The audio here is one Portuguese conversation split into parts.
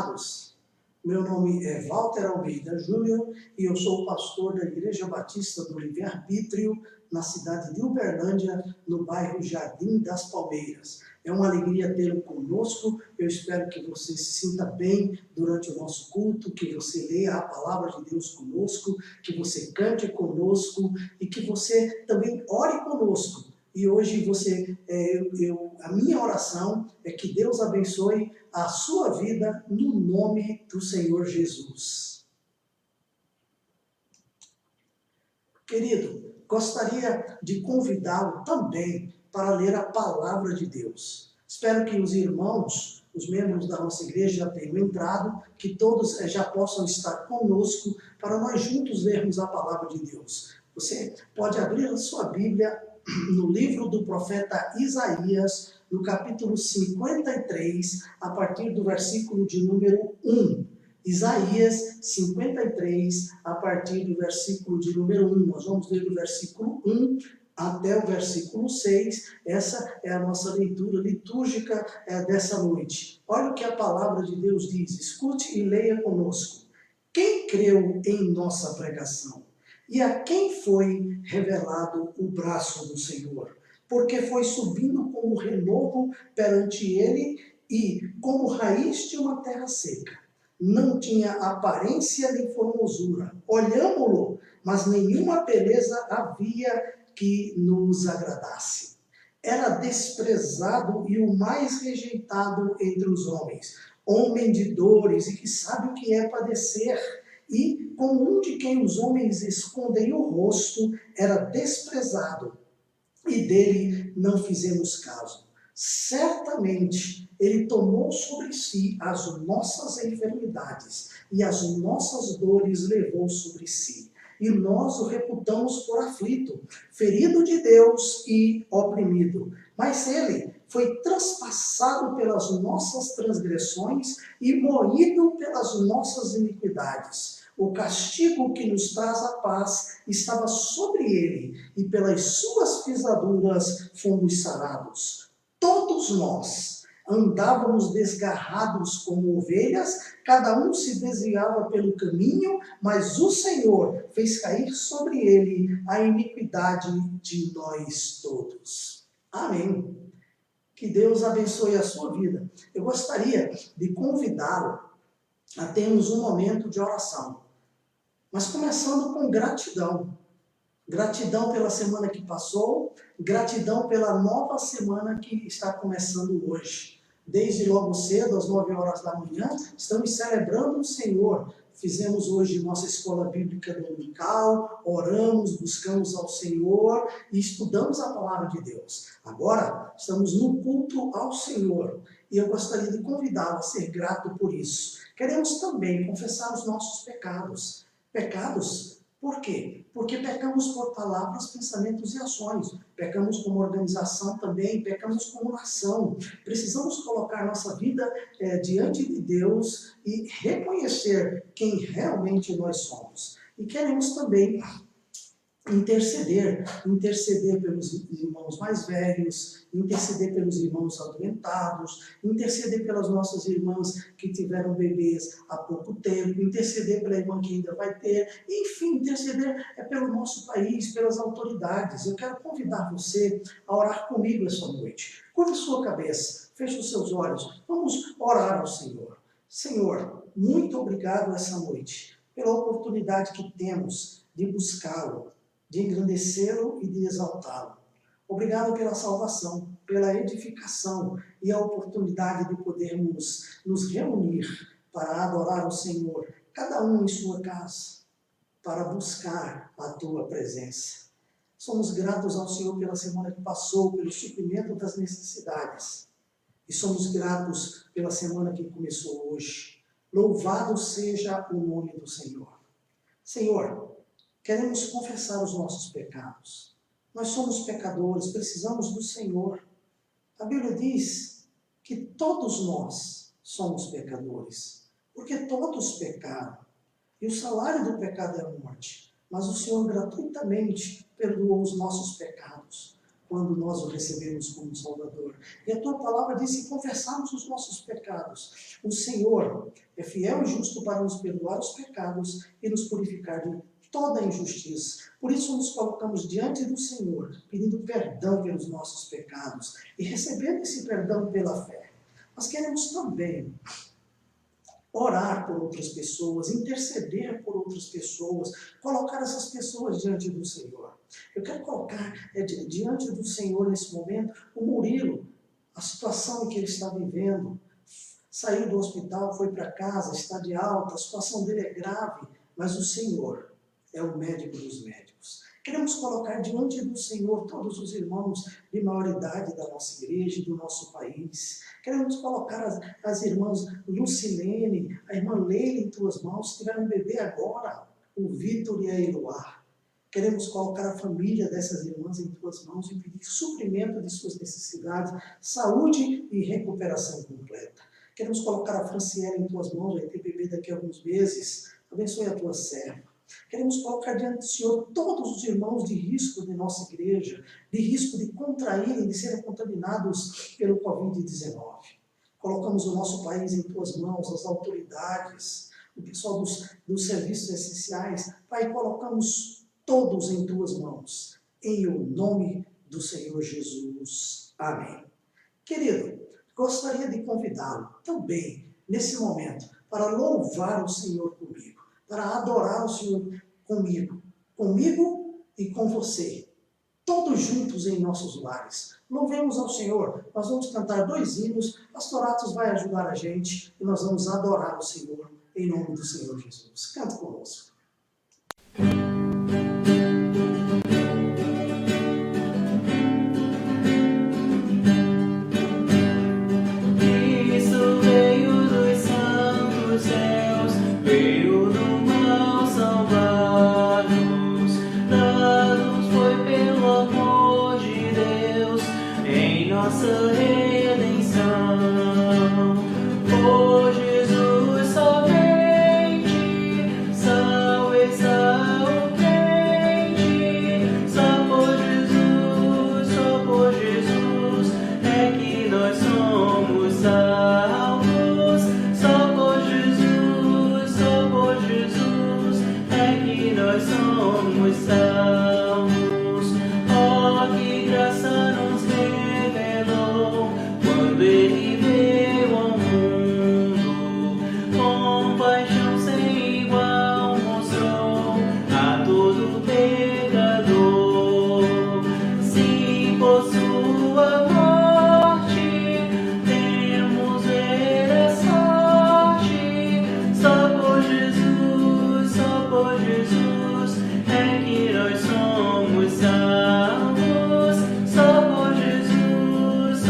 amados, meu nome é Walter Almeida Júnior e eu sou pastor da Igreja Batista do Livre-Arbítrio, na cidade de Uberlândia, no bairro Jardim das Palmeiras. É uma alegria tê-lo conosco, eu espero que você se sinta bem durante o nosso culto, que você leia a palavra de Deus conosco, que você cante conosco e que você também ore conosco. E hoje a minha oração é que Deus abençoe a sua vida no nome do Senhor Jesus. Querido, gostaria de convidá-lo também para ler a palavra de Deus. Espero que os irmãos, os membros da nossa igreja já tenham entrado, que todos já possam estar conosco para nós juntos lermos a palavra de Deus. Você pode abrir a sua Bíblia no livro do profeta Isaías, no capítulo 53, a partir do versículo de número 1. Isaías 53, a partir do versículo de número 1. Nós vamos ler do versículo 1 até o versículo 6. Essa é a nossa leitura litúrgica dessa noite. Olha o que a palavra de Deus diz. Escute e leia conosco. Quem creu em nossa pregação? E a quem foi revelado o braço do Senhor? Porque foi subindo como renovo perante ele e como raiz de uma terra seca. Não tinha aparência de formosura. Olhámo-lo, mas nenhuma beleza havia que nos agradasse. Era desprezado e o mais rejeitado entre os homens. Homem de dores e que sabe o que é padecer. E, como um de quem os homens escondem o rosto, era desprezado, e dele não fizemos caso. Certamente, ele tomou sobre si as nossas enfermidades, e as nossas dores levou sobre si. E nós o reputamos por aflito, ferido de Deus e oprimido. Mas ele foi transpassado pelas nossas transgressões e moído pelas nossas iniquidades. O castigo que nos traz a paz estava sobre ele, e pelas suas pisaduras fomos sarados. Todos nós andávamos desgarrados como ovelhas, cada um se desviava pelo caminho, mas o Senhor fez cair sobre ele a iniquidade de nós todos. Amém. Que Deus abençoe a sua vida. Eu gostaria de convidá-lo a termos um momento de oração. Mas começando com gratidão. Gratidão pela semana que passou, gratidão pela nova semana que está começando hoje. Desde logo cedo, às 9 horas da manhã, estamos celebrando o Senhor. Fizemos hoje nossa escola bíblica dominical, oramos, buscamos ao Senhor e estudamos a palavra de Deus. Agora, estamos no culto ao Senhor e eu gostaria de convidá-lo a ser grato por isso. Queremos também confessar os nossos pecados. Pecados, por quê? Porque pecamos por palavras, pensamentos e ações. Pecamos como organização também, pecamos como nação. Precisamos colocar nossa vida diante de Deus e reconhecer quem realmente nós somos. E queremos também interceder pelos irmãos mais velhos, interceder pelos irmãos adoentados, interceder pelas nossas irmãs que tiveram bebês há pouco tempo, interceder pela irmã que ainda vai ter, enfim, interceder pelo nosso país, pelas autoridades. Eu quero convidar você a orar comigo essa noite. Curva sua cabeça, feche os seus olhos, vamos orar ao Senhor. Senhor, muito obrigado essa noite, pela oportunidade que temos de buscá-lo, de engrandecê-lo e de exaltá-lo. Obrigado pela salvação, pela edificação e a oportunidade de podermos nos reunir para adorar o Senhor, cada um em sua casa, para buscar a Tua presença. Somos gratos ao Senhor pela semana que passou, pelo suprimento das necessidades. E somos gratos pela semana que começou hoje. Louvado seja o nome do Senhor. Senhor, queremos confessar os nossos pecados. Nós somos pecadores, precisamos do Senhor. A Bíblia diz que todos nós somos pecadores, porque todos pecaram. E o salário do pecado é a morte. Mas o Senhor gratuitamente perdoou os nossos pecados. quando nós o recebemos como Salvador. E a tua palavra diz que confessarmos os nossos pecados. O Senhor é fiel e justo para nos perdoar os pecados e nos purificar de toda a injustiça. Por isso nos colocamos diante do Senhor, pedindo perdão pelos nossos pecados e recebendo esse perdão pela fé. Nós queremos também orar por outras pessoas, interceder por outras pessoas, colocar essas pessoas diante do Senhor. Eu quero colocar diante do Senhor nesse momento o Murilo, a situação em que ele está vivendo. Saiu do hospital, foi para casa, está de alta, a situação dele é grave, mas o Senhor é o médico dos médicos. Queremos colocar diante do Senhor todos os irmãos de maior idade da nossa igreja e do nosso país. Queremos colocar as irmãs Lucilene, a irmã Leila em tuas mãos, tiveram um bebê agora, o Vitor e a Eloá. Queremos colocar a família dessas irmãs em tuas mãos e pedir suprimento de suas necessidades, saúde e recuperação completa. Queremos colocar a Franciele em tuas mãos, vai ter bebê daqui a alguns meses. Abençoe a tua serva. Queremos colocar diante do Senhor todos os irmãos de risco de nossa igreja, de risco de contraírem, de serem contaminados pelo Covid-19. Colocamos o nosso país em tuas mãos, as autoridades, o pessoal dos serviços essenciais. Pai, colocamos todos em tuas mãos, em o nome do Senhor Jesus. Amém. Querido, gostaria de convidá-lo também, nesse momento, para louvar o Senhor comigo, para adorar o Senhor comigo e com você, todos juntos em nossos lares. Louvemos ao Senhor, nós vamos cantar 2 hinos, Pastor Atos vai ajudar a gente e nós vamos adorar o Senhor em nome do Senhor Jesus. Canta conosco. Nossa redenção, oh Jesus somente, salva o crente, só por Jesus é que nós somos salvos, só por Jesus é que nós somos salvos, oh que graça nos revelou quando Ele veio ao mundo, compaixão sem igual mostrou a todo pecador. Sim, por sua morte temos ver a sorte, só por Jesus é que nós somos salvos, só por Jesus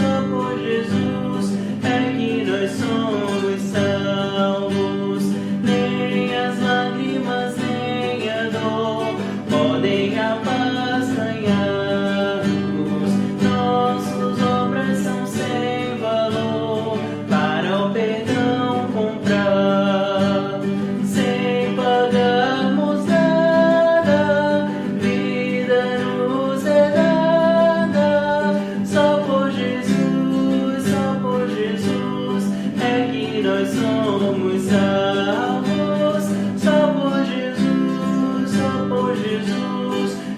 é que nós somos salvos. Nem as lágrimas nem a dor podem apacenhar-nos, nossas obras são sem valor para o perdão comprar, sem pagarmos nada, vida nos é dada, só por Jesus é que nós somos salvos, só por Jesus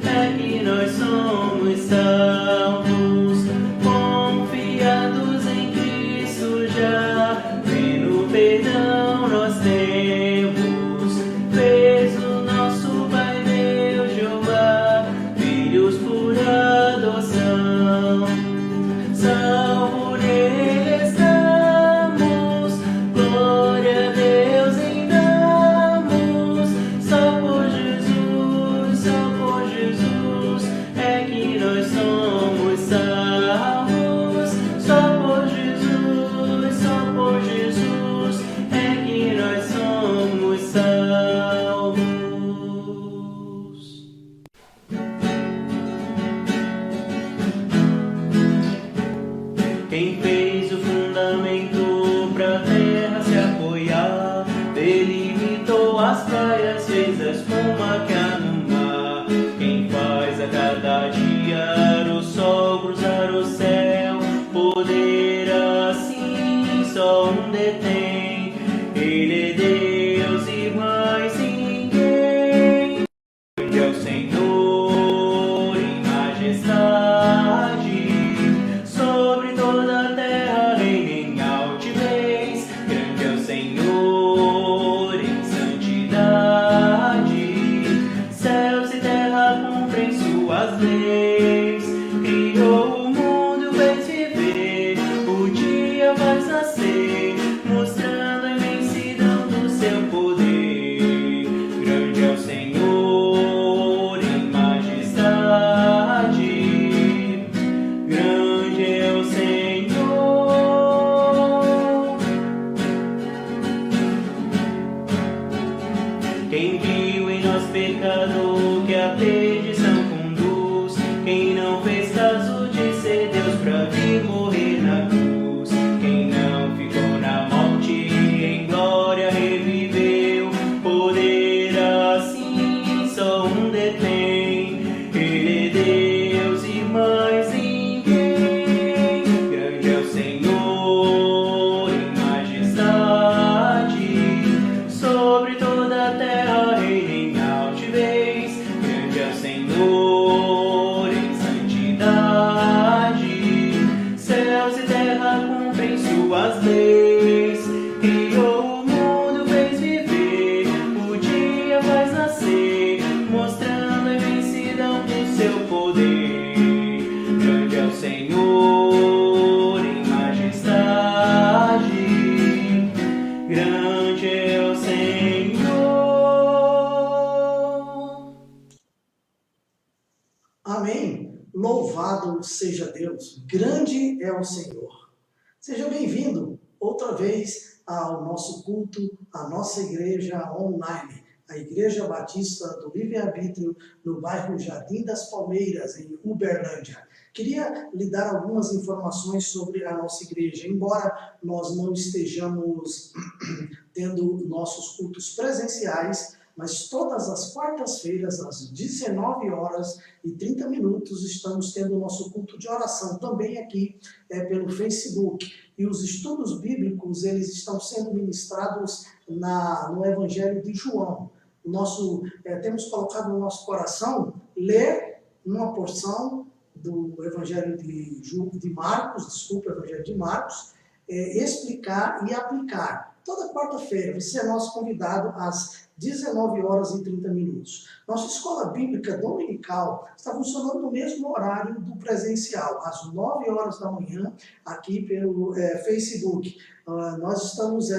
é que nós somos salvos, confiados em Cristo já, pleno perdão nós temos, fez o nosso Pai Deus Jeová, filhos por adoção, salvo nele estamos, glória a Deus em damos, só por Jesus é que nós somos suas leis. Criou o mundo, fez viver, o dia faz nascer, mostrando a imensidão do seu poder. Grande é o Senhor em majestade, grande é o Senhor. Quem viu em nós pecador que a perdição conduz, quem não fez caso de ser Deus pra vir morrer na cruz, quem não ficou na morte, em glória reviveu, poder assim só um detém. Ele é Deus e mais ninguém. Grande é o Senhor em majestade, sobre toda a terra reina em altivez. Grande é o Senhor em santidade, céus e terra cumprem suas leis. Criou o mundo, fez viver, o dia faz nascer, mostrando a imensidão do seu poder. Grande é o Senhor em majestade, grande é o Senhor. Amém. Louvado seja Deus. Grande é o Senhor. Seja bem-vindo outra vez ao nosso culto, à nossa igreja online, a Igreja Batista do Livre-Arbítrio, no bairro Jardim das Palmeiras, em Uberlândia. Queria lhe dar algumas informações sobre a nossa igreja. Embora nós não estejamos tendo nossos cultos presenciais, mas todas as quartas-feiras, às 19h30, estamos tendo o nosso culto de oração, também aqui pelo Facebook. E os estudos bíblicos, eles estão sendo ministrados no Evangelho de João. Temos colocado no nosso coração ler uma porção do Evangelho de Marcos, Evangelho de Marcos, explicar e aplicar. Toda quarta-feira, você é nosso convidado às 19h30. Nossa escola bíblica dominical está funcionando no mesmo horário do presencial, às 9h da manhã, aqui pelo Facebook. Nós estamos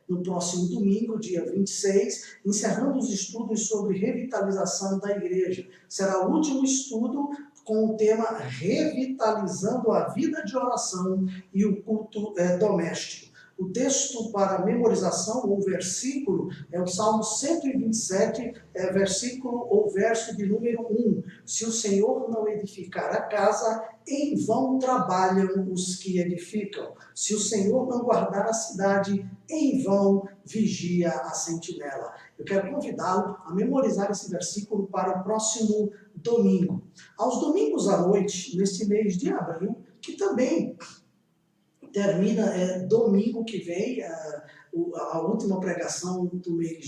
no próximo domingo, dia 26, encerrando os estudos sobre revitalização da igreja. Será o último estudo com o tema Revitalizando a Vida de Oração e o Culto Doméstico. O texto para memorização, ou versículo, é o Salmo 127, versículo ou verso de número 1. Se o Senhor não edificar a casa, em vão trabalham os que edificam. Se o Senhor não guardar a cidade, em vão vigia a sentinela. Eu quero convidá-lo a memorizar esse versículo para o próximo domingo. Aos domingos à noite, neste mês de abril, que também termina domingo que vem, a última pregação do mês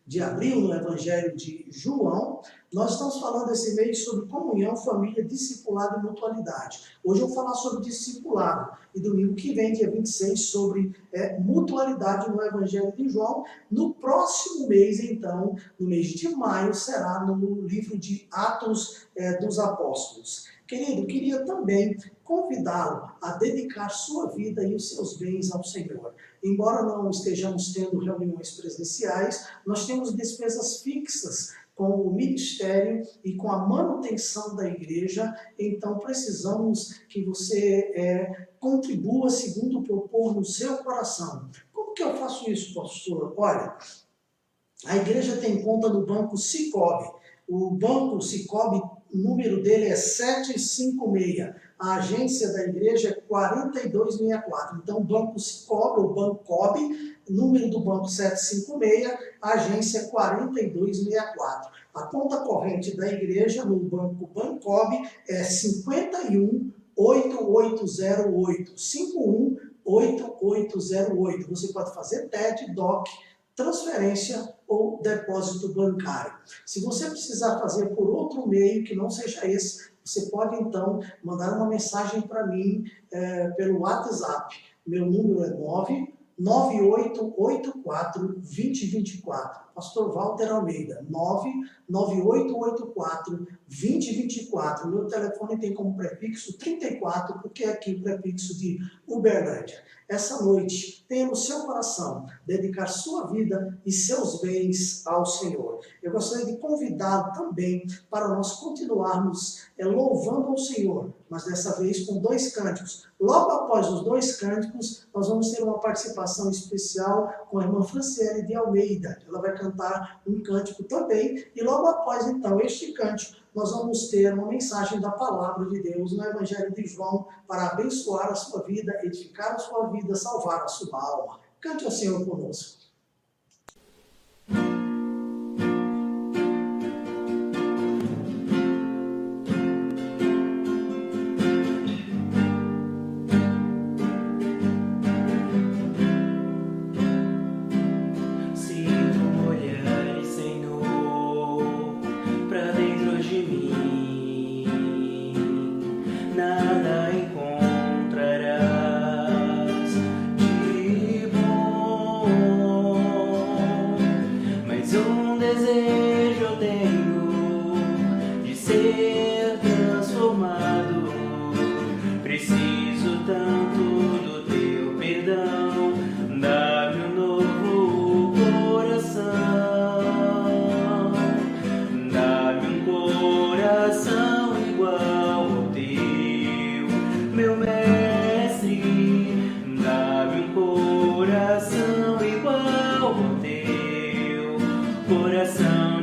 de abril, no Evangelho de João. Nós estamos falando esse mês sobre comunhão, família, discipulado e mutualidade. Hoje eu vou falar sobre discipulado. E domingo que vem, dia 26, sobre mutualidade no Evangelho de João. No próximo mês, então, no mês de maio, será no livro de Atos dos Apóstolos. Querido, queria também convidá-lo a dedicar sua vida e os seus bens ao Senhor. Embora não estejamos tendo reuniões presenciais, nós temos despesas fixas com o ministério e com a manutenção da igreja, então precisamos que você contribua segundo propor no seu coração. Como que eu faço isso, pastor? Olha, a igreja tem conta no Banco Sicoob. O Banco Sicoob, o número dele é 756. A agência da igreja é 4264. Então, Banco Sicoob, ou Bancob, número do banco 756, a agência 4264. A conta corrente da igreja no Banco Bancob é 518808. 518808. Você pode fazer TED, DOC, transferência ou depósito bancário. Se você precisar fazer por outro meio que não seja esse, você pode então mandar uma mensagem para mim pelo WhatsApp. Meu número é 99884-2024. Pastor Walter Almeida, 99884-2024. Meu telefone tem como prefixo 34, porque é aqui o prefixo de Uberlândia. Essa noite, tenha no seu coração dedicar sua vida e seus bens ao Senhor. Eu gostaria de convidá-lo também para nós continuarmos louvando ao Senhor, mas dessa vez com 2 cânticos. Logo após os 2 cânticos, nós vamos ter uma participação especial com a irmã Franciele de Almeida. Ela vai cantar um cântico também, e logo após, então, este cântico, nós vamos ter uma mensagem da palavra de Deus no Evangelho de João para abençoar a sua vida, edificar a sua vida, salvar a sua alma. Cante ao Senhor conosco.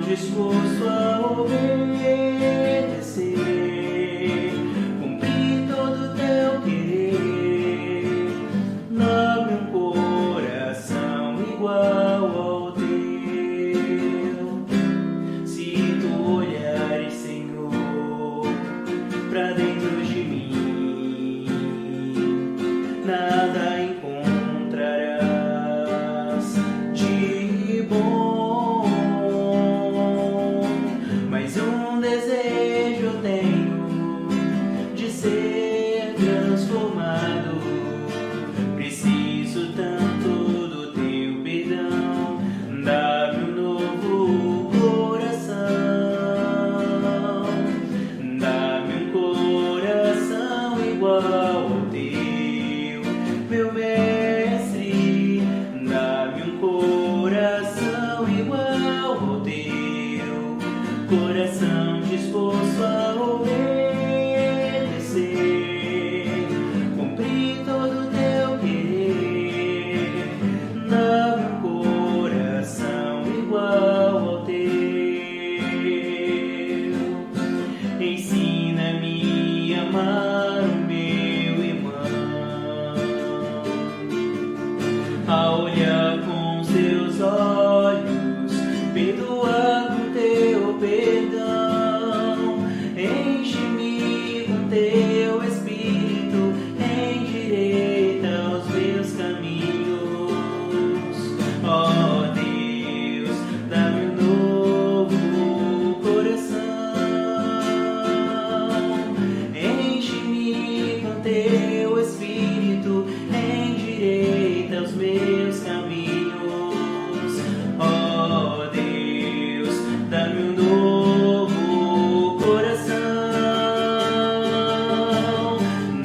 Disposto a obedecer, cumprir todo o teu querer. Dá-me um coração igual ao teu. Se tu olhares, Senhor, pra dentro de mim, nada encontrarás de bom. Coração disposto a obedecer, cumprir todo o teu querer. Dá-me um coração igual ao teu. Ensina-me a amar o meu irmão, a olhar com seus olhos, perdoar com teu perdão. Enche-me com teu Espírito, endireita os meus caminhos. Ó Deus, dá-me um novo coração. Enche-me com teu Espírito, endireita os meus caminhos. Ó Deus, dá-me um novo coração.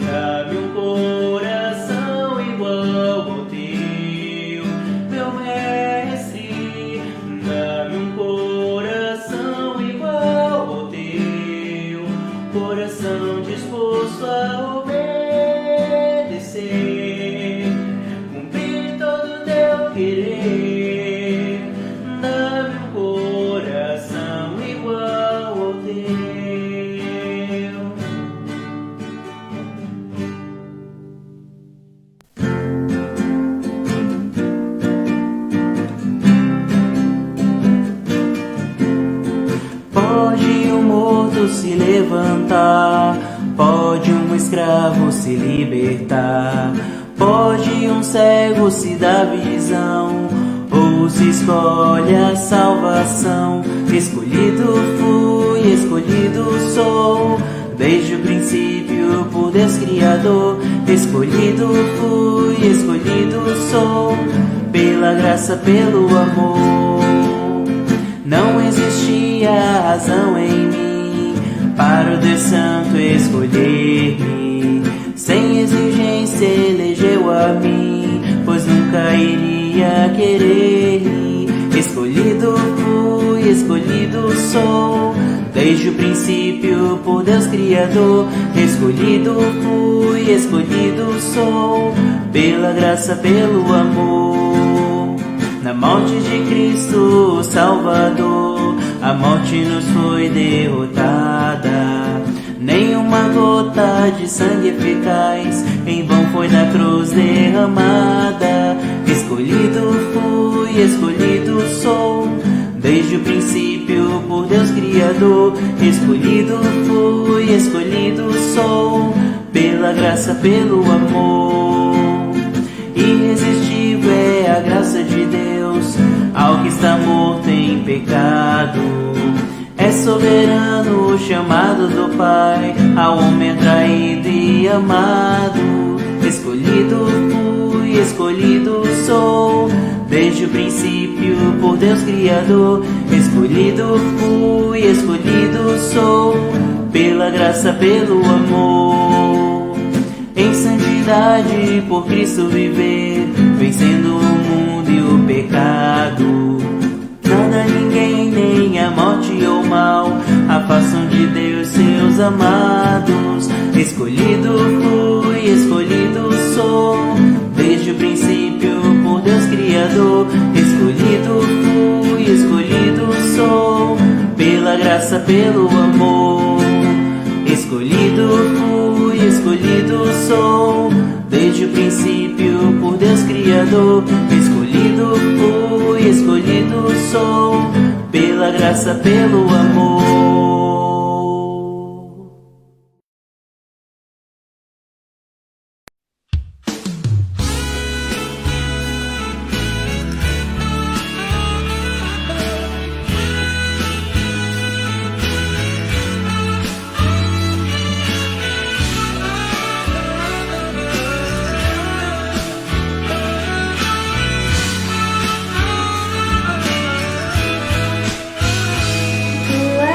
Dá-me um coração igual ao teu, meu mestre. Dá-me um coração igual ao teu, coração disposto a obedecer, cumprir todo o teu querer. Dá-me um coração igual ao teu. Pode um morto se levantar, pode um escravo se libertar, pode um cego se dar visão, ou se escolhe a salvação. Escolhido fui, escolhido sou, desde o princípio por Deus Criador. Escolhido fui, escolhido sou, pela graça, pelo amor. Não existia razão em mim para o Deus Santo escolher-me. Sem exigência elegeu a mim, pois nunca iria querer-me. Escolhido fui, escolhido sou, desde o princípio por Deus Criador. Escolhido fui, escolhido sou, pela graça, pelo amor. Na morte de Cristo Salvador, a morte nos foi derrotada. Nenhuma gota de sangue eficaz em vão foi na cruz derramada. Escolhido fui, escolhido sou, desde o princípio por Deus Criador. Escolhido fui, escolhido sou, pela graça, pelo amor. Irresistível é a graça de Deus ao que está morto em pecado. É soberano o chamado do Pai ao homem atraído e amado. Escolhido fui, escolhido sou, desde o princípio por Deus Criador. Escolhido fui, escolhido sou, pela graça, pelo amor. Em santidade por Cristo viver, vencendo o mundo e o pecado. Nada, ninguém, nem a morte ou mal afastam de Deus seus amados. Escolhido fui, escolhido sou, desde o princípio por Deus Criador. Escolhido fui, escolhido sou, pela graça, pelo amor. Escolhido fui, escolhido sou, desde o princípio por Deus Criador. Escolhido fui, escolhido sou, pela graça, pelo amor. Tua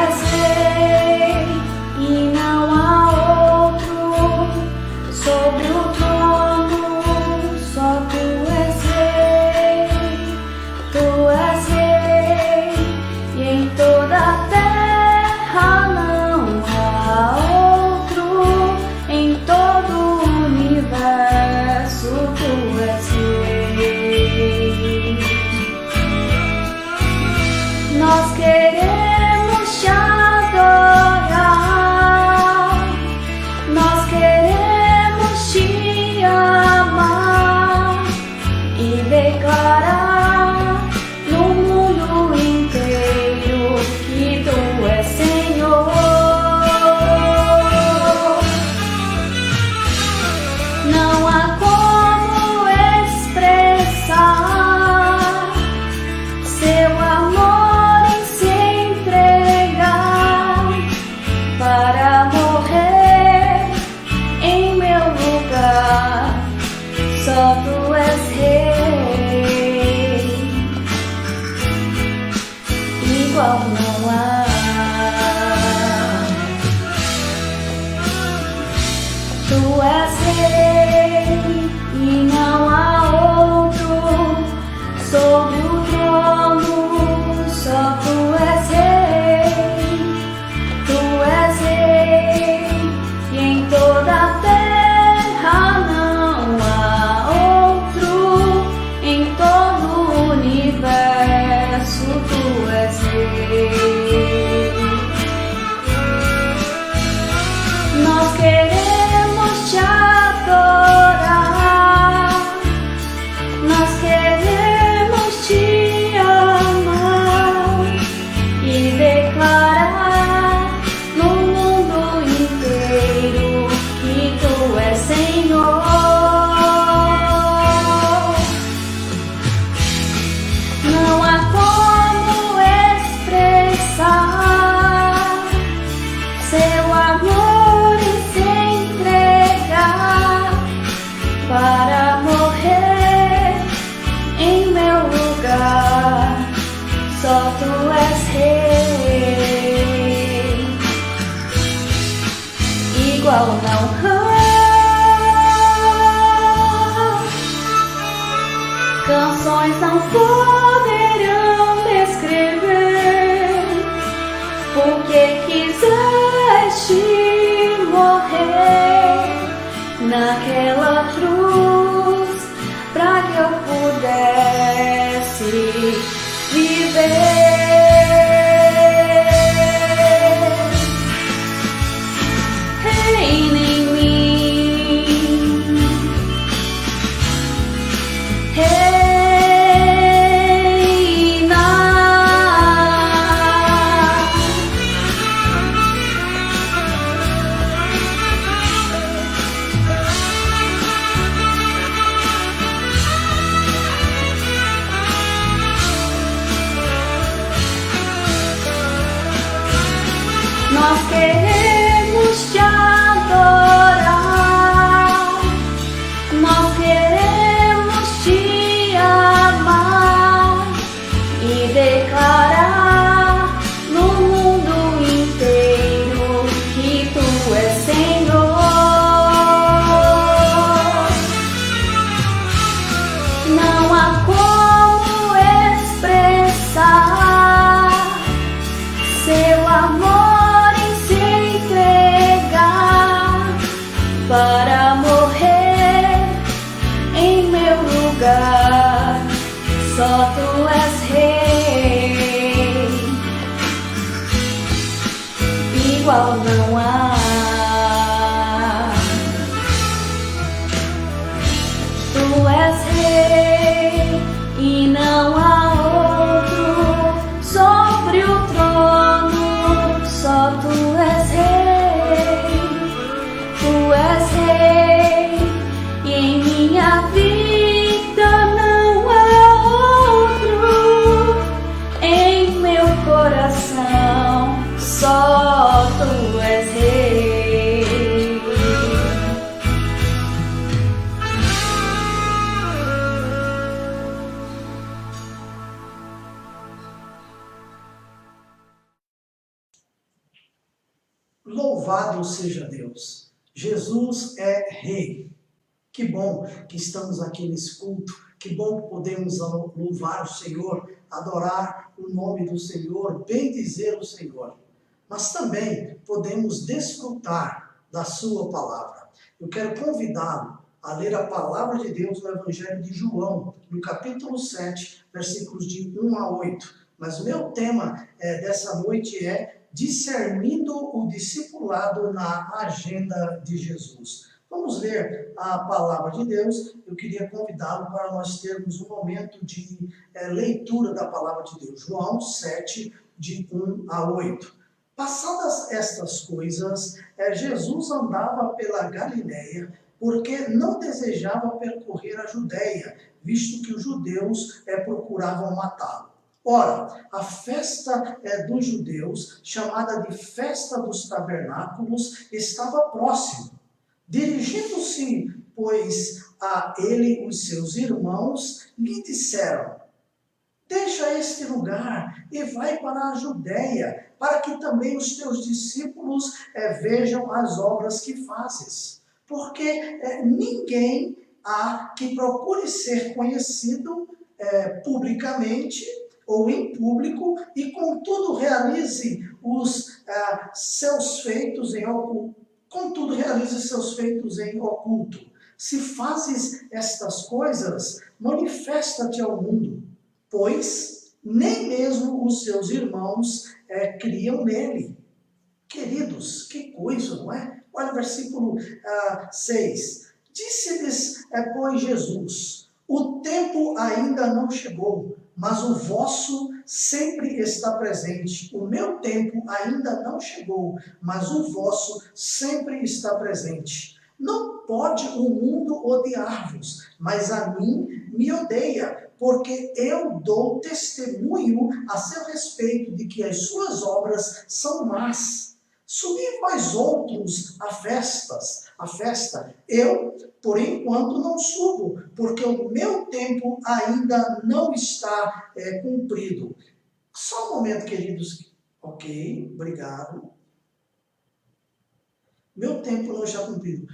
igual não há. Canções não poderão descrever porque quiseste morrer naquela cruz para que eu pudesse viver. Reina em mim, reina. Nós queremos te adorar, nós queremos te amar e declarar no mundo inteiro que tu és Senhor. Não há como expressar seu amor para morrer em meu lugar. Só tu és rei, igual não há. Tu és rei e não há outro sobre o trono. Só tu és rei, tu és rei, e em minha vida não há outro. Em meu coração só tu és rei. Louvado seja Deus! Jesus é Rei. Que bom que estamos aqui nesse culto, que bom que podemos louvar o Senhor, adorar o nome do Senhor, bendizer o Senhor. Mas também podemos desfrutar da sua palavra. Eu quero convidá-lo a ler a palavra de Deus no Evangelho de João, no capítulo 7, versículos de 1 a 8. Mas o meu tema dessa noite é discernindo o discipulado na agenda de Jesus. Vamos ler a palavra de Deus. Eu queria convidá-lo para nós termos um momento de leitura da palavra de Deus. João 7, de 1 a 8. Passadas estas coisas, Jesus andava pela Galileia, porque não desejava percorrer a Judéia, visto que os judeus procuravam matá-lo. Ora, a festa dos judeus, chamada de Festa dos Tabernáculos, estava próxima. Dirigindo-se, pois, a ele os seus irmãos, lhe disseram: deixa este lugar e vai para a Judéia, para que também os teus discípulos vejam as obras que fazes. Porque ninguém há que procure ser conhecido publicamente ou em público, e contudo realize os seus feitos em oculto. Contudo realize seus feitos em oculto. Se fazes estas coisas, manifesta-te ao mundo, pois nem mesmo os seus irmãos criam nele. Queridos, que coisa, não é? Olha o versículo 6. Disse-lhes, pois, Jesus: o tempo ainda não chegou, mas o vosso sempre está presente. O meu tempo ainda não chegou, mas o vosso sempre está presente. Não pode o mundo odiar-vos, mas a mim me odeia, porque eu dou testemunho a seu respeito de que as suas obras são más. Subi vós outros a festa. Eu, por enquanto, não subo, porque o meu tempo ainda não está cumprido. Só um momento, queridos. Ok, obrigado. Meu tempo não está cumprido.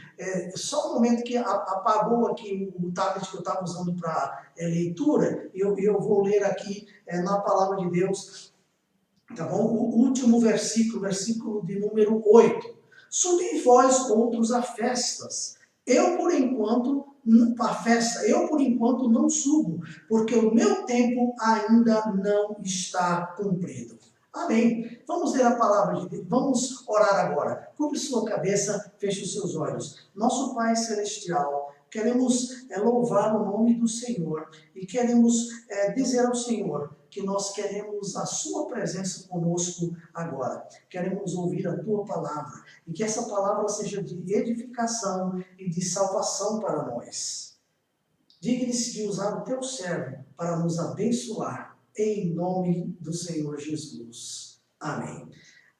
Só um momento que apagou aqui o tablet que eu estava usando para leitura, e eu vou ler aqui na palavra de Deus, tá bom? O último versículo de número 8. Subi vós outros a festas. Eu por enquanto não subo, porque o meu tempo ainda não está cumprido. Amém. Vamos ler a palavra de Deus. Vamos orar agora. Curve sua cabeça, feche os seus olhos. Nosso Pai Celestial, queremos louvar o nome do Senhor e queremos dizer ao Senhor que nós queremos a sua presença conosco agora. Queremos ouvir a tua palavra e que essa palavra seja de edificação e de salvação para nós. Digne-se de usar o teu servo para nos abençoar. Em nome do Senhor Jesus. Amém.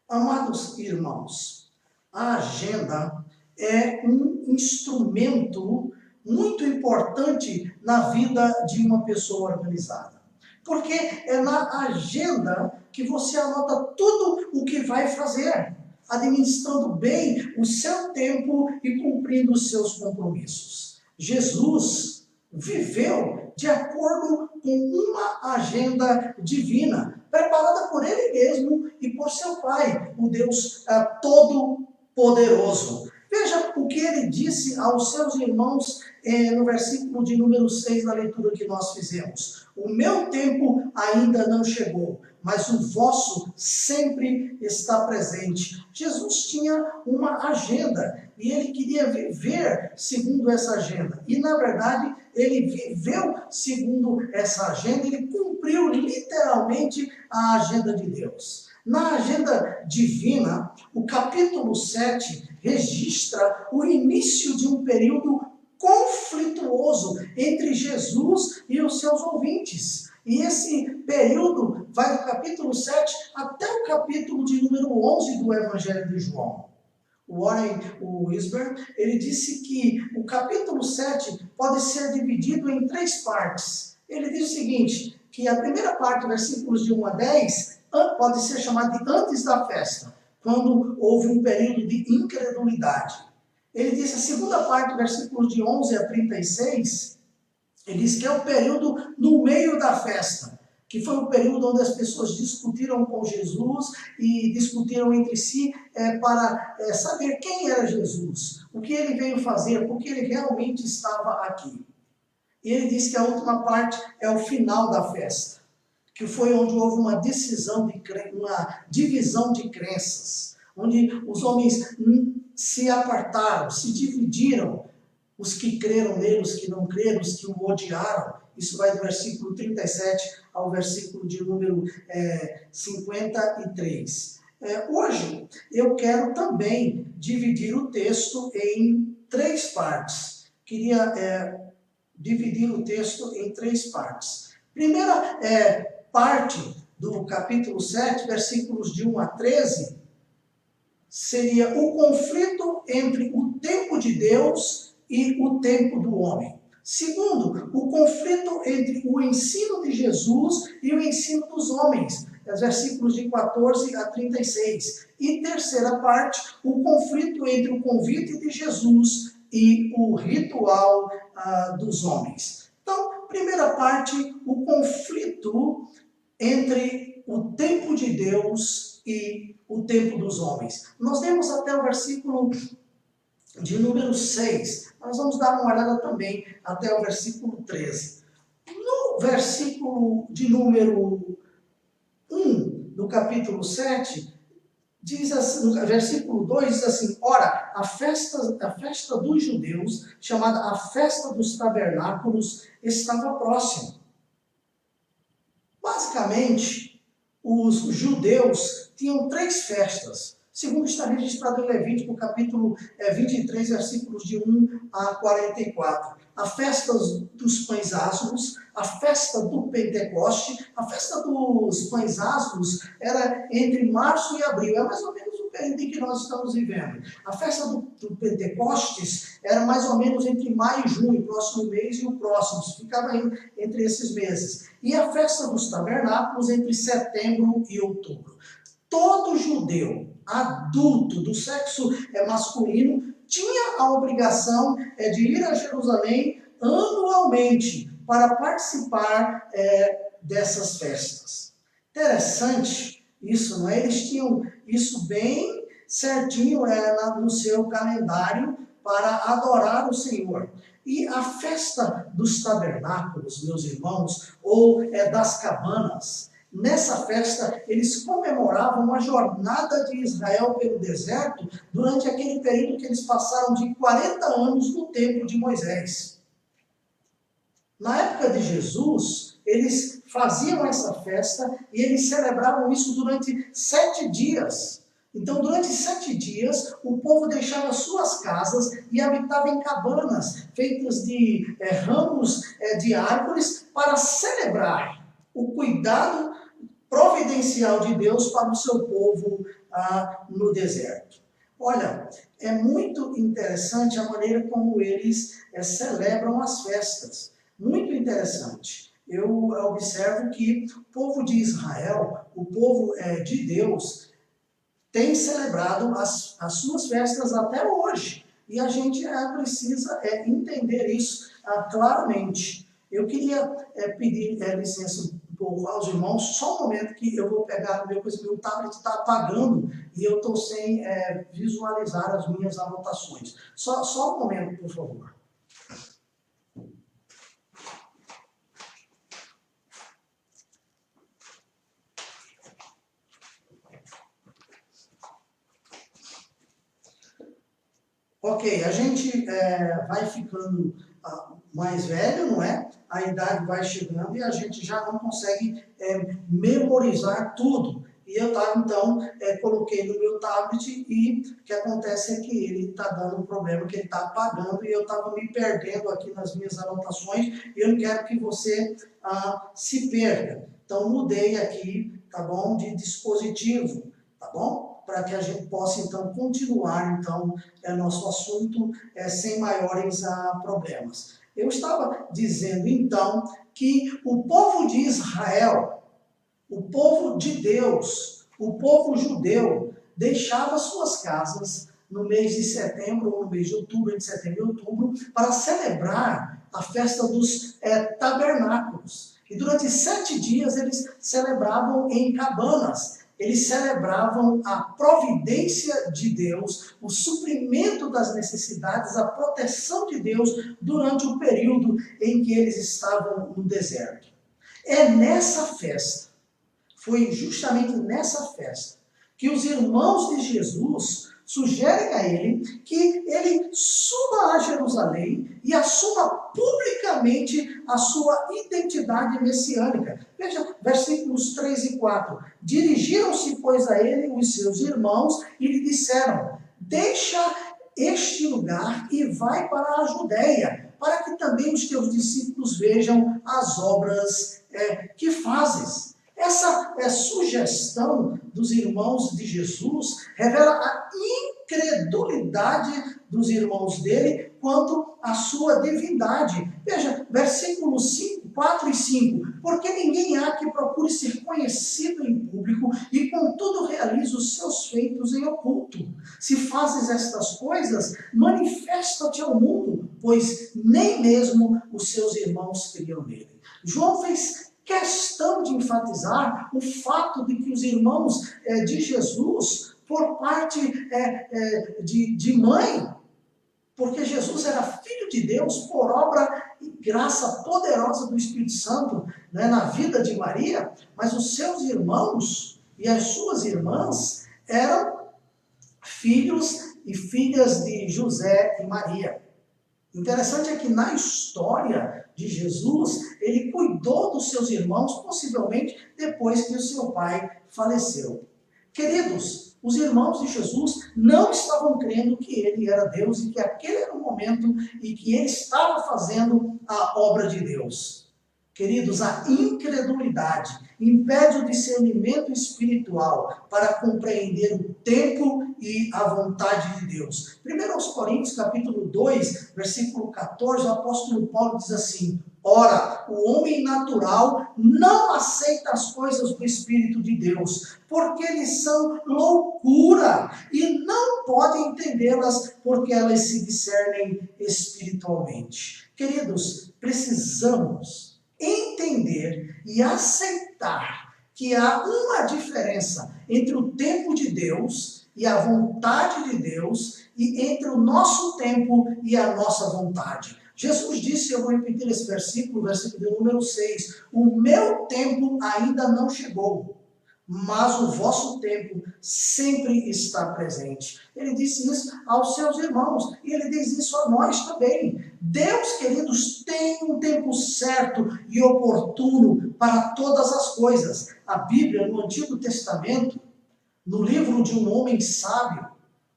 Amados irmãos, a agenda é um instrumento muito importante na vida de uma pessoa organizada. Porque é na agenda que você anota tudo o que vai fazer, administrando bem o seu tempo e cumprindo os seus compromissos. Jesus viveu de acordo com uma agenda divina, preparada por Ele mesmo e por seu Pai, o Deus Todo-Poderoso. Veja o que Ele disse aos seus irmãos no versículo de número 6 da leitura que nós fizemos. O meu tempo ainda não chegou, mas o vosso sempre está presente. Jesus tinha uma agenda e Ele queria viver segundo essa agenda. E, na verdade, Ele viveu segundo essa agenda, Ele cumpriu literalmente a agenda de Deus. Na agenda divina, o capítulo 7 registra o início de um período conflituoso entre Jesus e os seus ouvintes. E esse período vai do capítulo 7 até o capítulo de número 11 do Evangelho de João. O Warren Wiersbe, ele disse que o capítulo 7 pode ser dividido em 3 partes. Ele diz o seguinte, que a primeira parte, versículos de 1 a 10, pode ser chamada de antes da festa, quando houve um período de incredulidade. Ele diz a segunda parte, versículos de 11 a 36, ele diz que é o período no meio da festa, que foi o período onde as pessoas discutiram com Jesus e discutiram entre si para saber quem era Jesus, o que ele veio fazer, porque ele realmente estava aqui. E ele diz que a última parte é o final da festa, que foi onde houve uma divisão de crenças, onde os homens se apartaram, se dividiram, os que creram nele, os que não creram, os que o odiaram. Isso vai do versículo 37 ao versículo de número 53. Hoje eu quero também dividir o texto em 3 partes. Queria dividir o texto em 3 partes. Primeira parte do capítulo 7, versículos de 1 a 13, seria o conflito entre o tempo de Deus e o tempo do homem. Segundo, o conflito entre o ensino de Jesus e o ensino dos homens, versículos de 14 a 36. E terceira parte, o conflito entre o convite de Jesus e o ritual dos homens. Então, primeira parte, o conflito entre o tempo de Deus e o tempo dos homens. Nós lemos até o versículo de número 6. Nós vamos dar uma olhada também até o versículo 13. No versículo de número 1 do capítulo 7, diz assim, no versículo 2 diz assim: ora, a festa dos judeus, chamada a festa dos tabernáculos, estava próxima. Basicamente, os judeus tinham 3 festas, segundo está registrado em Levítico, capítulo 23, versículos de 1 a 44. A festa dos pães asmos, a festa do Pentecoste. A festa dos pães asmos era entre março e abril, é mais ou menos o período em que nós estamos vivendo. A festa do Pentecostes era mais ou menos entre maio e junho, o próximo mês e o próximo, ficava entre esses meses. E a festa dos tabernáculos entre setembro e outubro. todo judeu adulto do sexo masculino tinha a obrigação de ir a Jerusalém anualmente para participar dessas festas. Interessante isso, não é? Eles tinham isso bem certinho no seu calendário para adorar o Senhor. E a festa dos tabernáculos, meus irmãos, ou das cabanas, nessa festa eles comemoravam a jornada de Israel pelo deserto durante aquele período que eles passaram de 40 anos no templo de Moisés. Na época de Jesus, eles faziam essa festa e eles celebravam isso durante 7 dias. Então, durante 7 dias, o povo deixava suas casas e habitava em cabanas feitas de ramos de árvores para celebrar o cuidado providencial de Deus para o seu povo no deserto. Olha, é muito interessante a maneira como eles celebram as festas. Muito interessante. Eu observo que o povo de Israel, o povo de Deus, tem celebrado as suas festas até hoje. E a gente precisa entender isso claramente. Eu queria pedir licença aos irmãos, só um momento que eu vou pegar meu tablet está apagando e eu estou sem visualizar as minhas anotações. Só um momento, por favor. Ok, a gente vai ficando mais velho, não é? A idade vai chegando e a gente já não consegue memorizar tudo. E eu estava, então, coloquei no meu tablet e o que acontece é que ele está dando um problema, que ele está apagando e eu estava me perdendo aqui nas minhas anotações e eu não quero que você se perca. Então, mudei aqui, tá bom, de dispositivo, tá bom? Para que a gente possa, então, continuar, então, nosso assunto sem maiores problemas. Eu estava dizendo, então, que o povo de Israel, o povo de Deus, o povo judeu, deixava suas casas no mês de setembro, ou no mês de outubro, entre setembro e outubro, para celebrar a festa dos tabernáculos. E durante 7 dias eles celebravam em cabanas. Eles celebravam a providência de Deus, o suprimento das necessidades, a proteção de Deus durante o período em que eles estavam no deserto. É nessa festa, foi justamente nessa festa, que os irmãos de Jesus sugerem a ele que ele suba a Jerusalém e assuma publicamente a sua identidade messiânica. Veja, versículos 3 e 4. Dirigiram-se, pois, a ele os seus irmãos e lhe disseram: deixa este lugar e vai para a Judéia, para que também os teus discípulos vejam as obras que fazes. Essa sugestão dos irmãos de Jesus revela a incredulidade dos irmãos dele quanto à sua divindade. Veja, versículos 4 e 5. Porque ninguém há que procure ser conhecido em público e contudo realize os seus feitos em oculto. Se fazes estas coisas, manifesta-te ao mundo, pois nem mesmo os seus irmãos criam nele. João fez questão de enfatizar o fato de que os irmãos de Jesus, por parte de mãe, porque Jesus era filho de Deus por obra e graça poderosa do Espírito Santo, né, na vida de Maria, mas os seus irmãos e as suas irmãs eram filhos e filhas de José e Maria. Interessante é que na história de Jesus, ele cuidou dos seus irmãos, possivelmente depois que o seu pai faleceu. Queridos, os irmãos de Jesus não estavam crendo que ele era Deus e que aquele era o momento em que ele estava fazendo a obra de Deus. Queridos, a incredulidade impede o discernimento espiritual para compreender o tempo e a vontade de Deus. 1 Coríntios, capítulo 2, versículo 14, o apóstolo Paulo diz assim: Ora, o homem natural não aceita as coisas do Espírito de Deus, porque eles são loucura e não pode entendê-las, porque elas se discernem espiritualmente. Queridos, precisamos entender e aceitar que há uma diferença entre o tempo de Deus e a vontade de Deus e entre o nosso tempo e a nossa vontade. Jesus disse, eu vou repetir esse versículo, versículo de número 6, o meu tempo ainda não chegou, mas o vosso tempo sempre está presente. Ele disse isso aos seus irmãos, e ele diz isso a nós também. Deus, queridos, tem um tempo certo e oportuno para todas as coisas. A Bíblia, no Antigo Testamento, no livro de um homem sábio,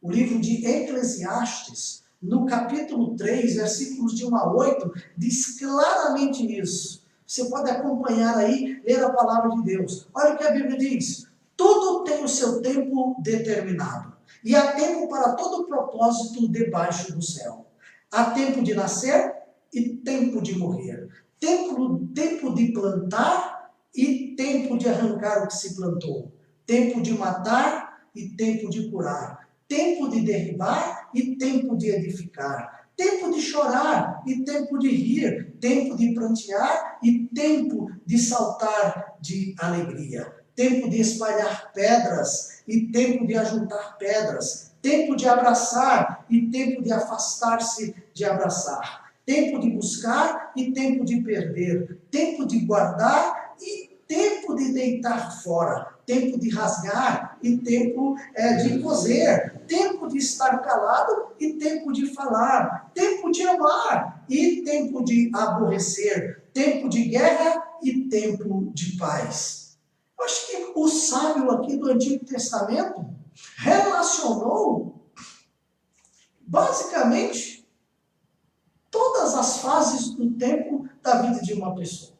o livro de Eclesiastes, no capítulo 3, versículos de 1 a 8, diz claramente isso. Você pode acompanhar aí, ler a palavra de Deus. Olha o que a Bíblia diz. Tudo tem o seu tempo determinado. E há tempo para todo propósito debaixo do céu. Há tempo de nascer e tempo de morrer. Tempo de plantar e tempo de arrancar o que se plantou. Tempo de matar e tempo de curar. Tempo de derribar e tempo de edificar. Tempo de chorar e tempo de rir. Tempo de prantear e tempo de saltar de alegria. Tempo de espalhar pedras e tempo de ajuntar pedras. Tempo de abraçar e tempo de afastar-se de abraçar. Tempo de buscar e tempo de perder. Tempo de guardar e tempo de deitar fora. Tempo de rasgar e tempo de coser. Tempo de estar calado e tempo de falar. Tempo de amar e tempo de aborrecer. Tempo de guerra e tempo de paz. Eu acho que o sábio aqui do Antigo Testamento relacionou basicamente todas as fases do tempo da vida de uma pessoa.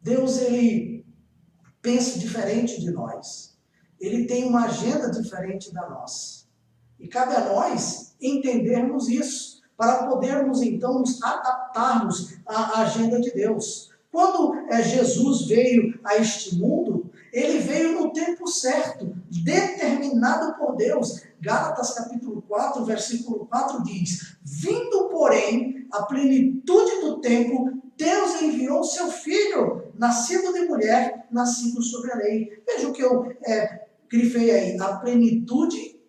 Deus, ele pensa diferente de nós. Ele tem uma agenda diferente da nossa. E cabe a nós entendermos isso, para podermos então nos adaptarmos à agenda de Deus. Quando Jesus veio a este mundo, ele veio no tempo certo, determinado por Deus. Gálatas capítulo 4, versículo 4 diz, vindo, porém, a plenitude do tempo, Deus enviou seu Filho, nascido de mulher, nascido sobre a lei. Veja o que eu grifei aí, a plenitude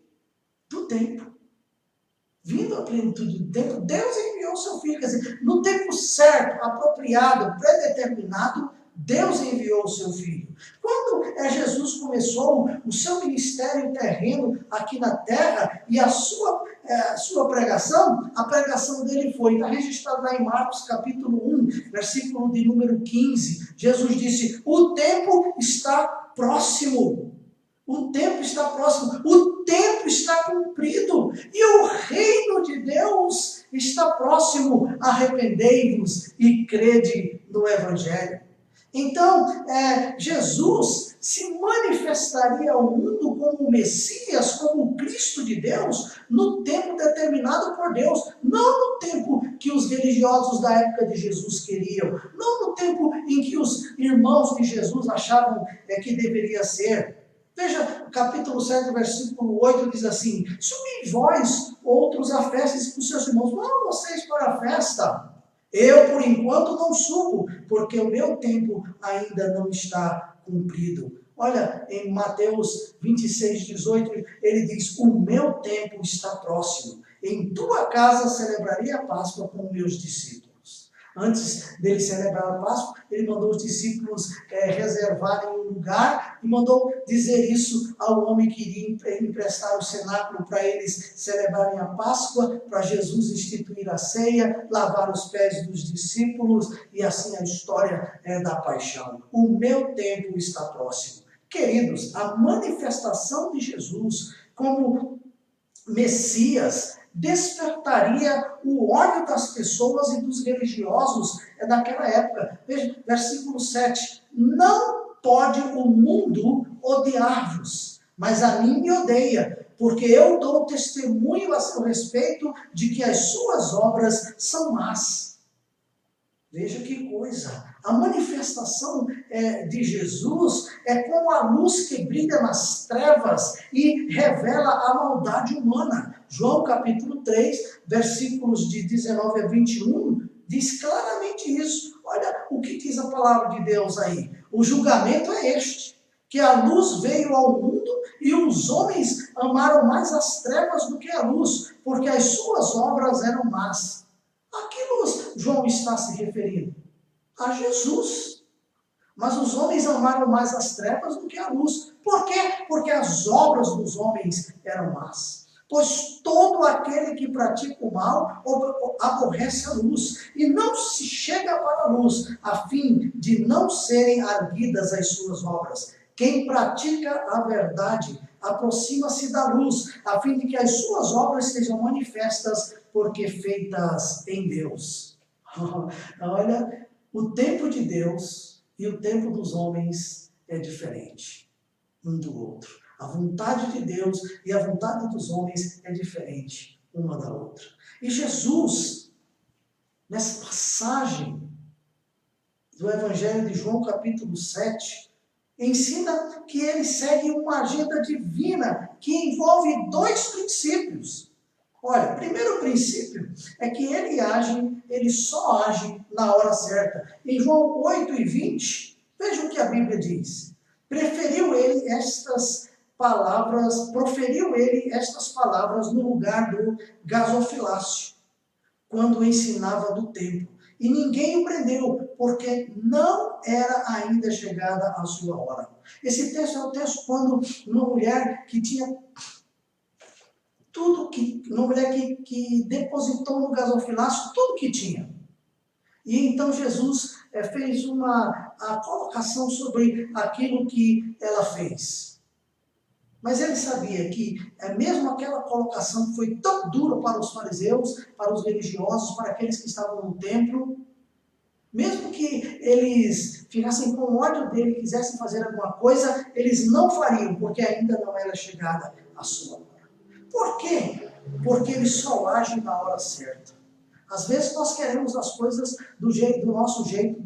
do tempo. Vindo a plenitude do tempo, Deus enviou seu Filho. Quer dizer, no tempo certo, apropriado, predeterminado, Deus enviou o seu Filho. Quando Jesus começou o seu ministério terreno aqui na terra e a sua pregação, a pregação dele foi, está registrado lá em Marcos capítulo 1, versículo de número 15. Jesus disse, o tempo está próximo. O tempo está próximo, o tempo está cumprido e o reino de Deus está próximo. Arrependei-vos e crede no Evangelho. Então, Jesus se manifestaria ao mundo como o Messias, como o Cristo de Deus, no tempo determinado por Deus, não no tempo que os religiosos da época de Jesus queriam, não no tempo em que os irmãos de Jesus achavam que deveria ser. Veja, capítulo 7, versículo 8 diz assim, subi vós, outros, a festas com seus irmãos, vão vocês para a festa. Eu, por enquanto, não subo, porque o meu tempo ainda não está cumprido. Olha, em Mateus 26, 18, ele diz, o meu tempo está próximo. Em tua casa celebrarei a Páscoa com meus discípulos. Antes dele celebrar a Páscoa, ele mandou os discípulos reservarem um lugar e mandou dizer isso ao homem que iria emprestar o cenáculo para eles celebrarem a Páscoa, para Jesus instituir a ceia, lavar os pés dos discípulos e assim a história da paixão. O meu tempo está próximo. Queridos, a manifestação de Jesus como Messias despertaria o ódio das pessoas e dos religiosos daquela época. Veja, versículo 7. Não pode o mundo odiar-vos, mas a mim me odeia, porque eu dou testemunho a seu respeito de que as suas obras são más. Veja que coisa. A manifestação de Jesus é como a luz que brilha nas trevas e revela a maldade humana. João capítulo 3, versículos de 19 a 21, diz claramente isso. Olha o que diz a palavra de Deus aí. O julgamento é este, que a luz veio ao mundo e os homens amaram mais as trevas do que a luz, porque as suas obras eram más. A que luz João está se referindo? A Jesus. Mas os homens amaram mais as trevas do que a luz. Por quê? Porque as obras dos homens eram más. Pois todo aquele que pratica o mal aborrece a luz e não se chega para a luz, a fim de não serem arguidas as suas obras. Quem pratica a verdade aproxima-se da luz, a fim de que as suas obras sejam manifestas, porque feitas em Deus. Olha, o tempo de Deus e o tempo dos homens é diferente um do outro. A vontade de Deus e a vontade dos homens é diferente uma da outra. E Jesus, nessa passagem do Evangelho de João, capítulo 7, ensina que ele segue uma agenda divina que envolve dois princípios. Olha, o primeiro princípio é que ele só age na hora certa. Em João 8 e 20, veja o que a Bíblia diz. Proferiu ele estas palavras no lugar do gasofilácio, quando ensinava do templo. E ninguém o prendeu, porque não era ainda chegada a sua hora. Esse texto é o texto quando uma mulher que tinha uma mulher que depositou no gasofilácio tudo que tinha. E então Jesus fez a colocação sobre aquilo que ela fez. Mas ele sabia que mesmo aquela colocação que foi tão dura para os fariseus, para os religiosos, para aqueles que estavam no templo, mesmo que eles ficassem com ódio dele, quisessem fazer alguma coisa, eles não fariam, porque ainda não era chegada a sua hora. Por quê? Porque ele só age na hora certa. Às vezes nós queremos as coisas do nosso jeito,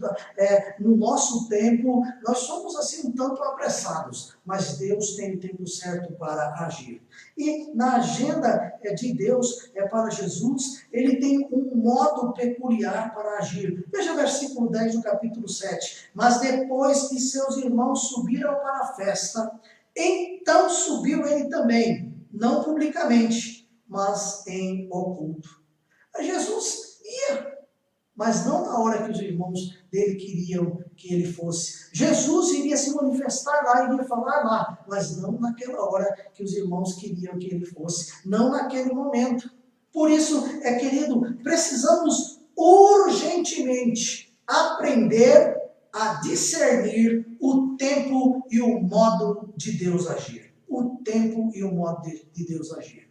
no nosso tempo. Nós somos assim um tanto apressados, mas Deus tem o tempo certo para agir. E na agenda de Deus, para Jesus, ele tem um modo peculiar para agir. Veja o versículo 10 do capítulo 7. Mas depois que seus irmãos subiram para a festa, então subiu ele também, não publicamente, mas em oculto. Jesus ia, mas não na hora que os irmãos dele queriam que ele fosse. Jesus iria se manifestar lá, iria falar lá, mas não naquela hora que os irmãos queriam que ele fosse, não naquele momento. Por isso, querido, precisamos urgentemente aprender a discernir o tempo e o modo de Deus agir. O tempo e o modo de Deus agir.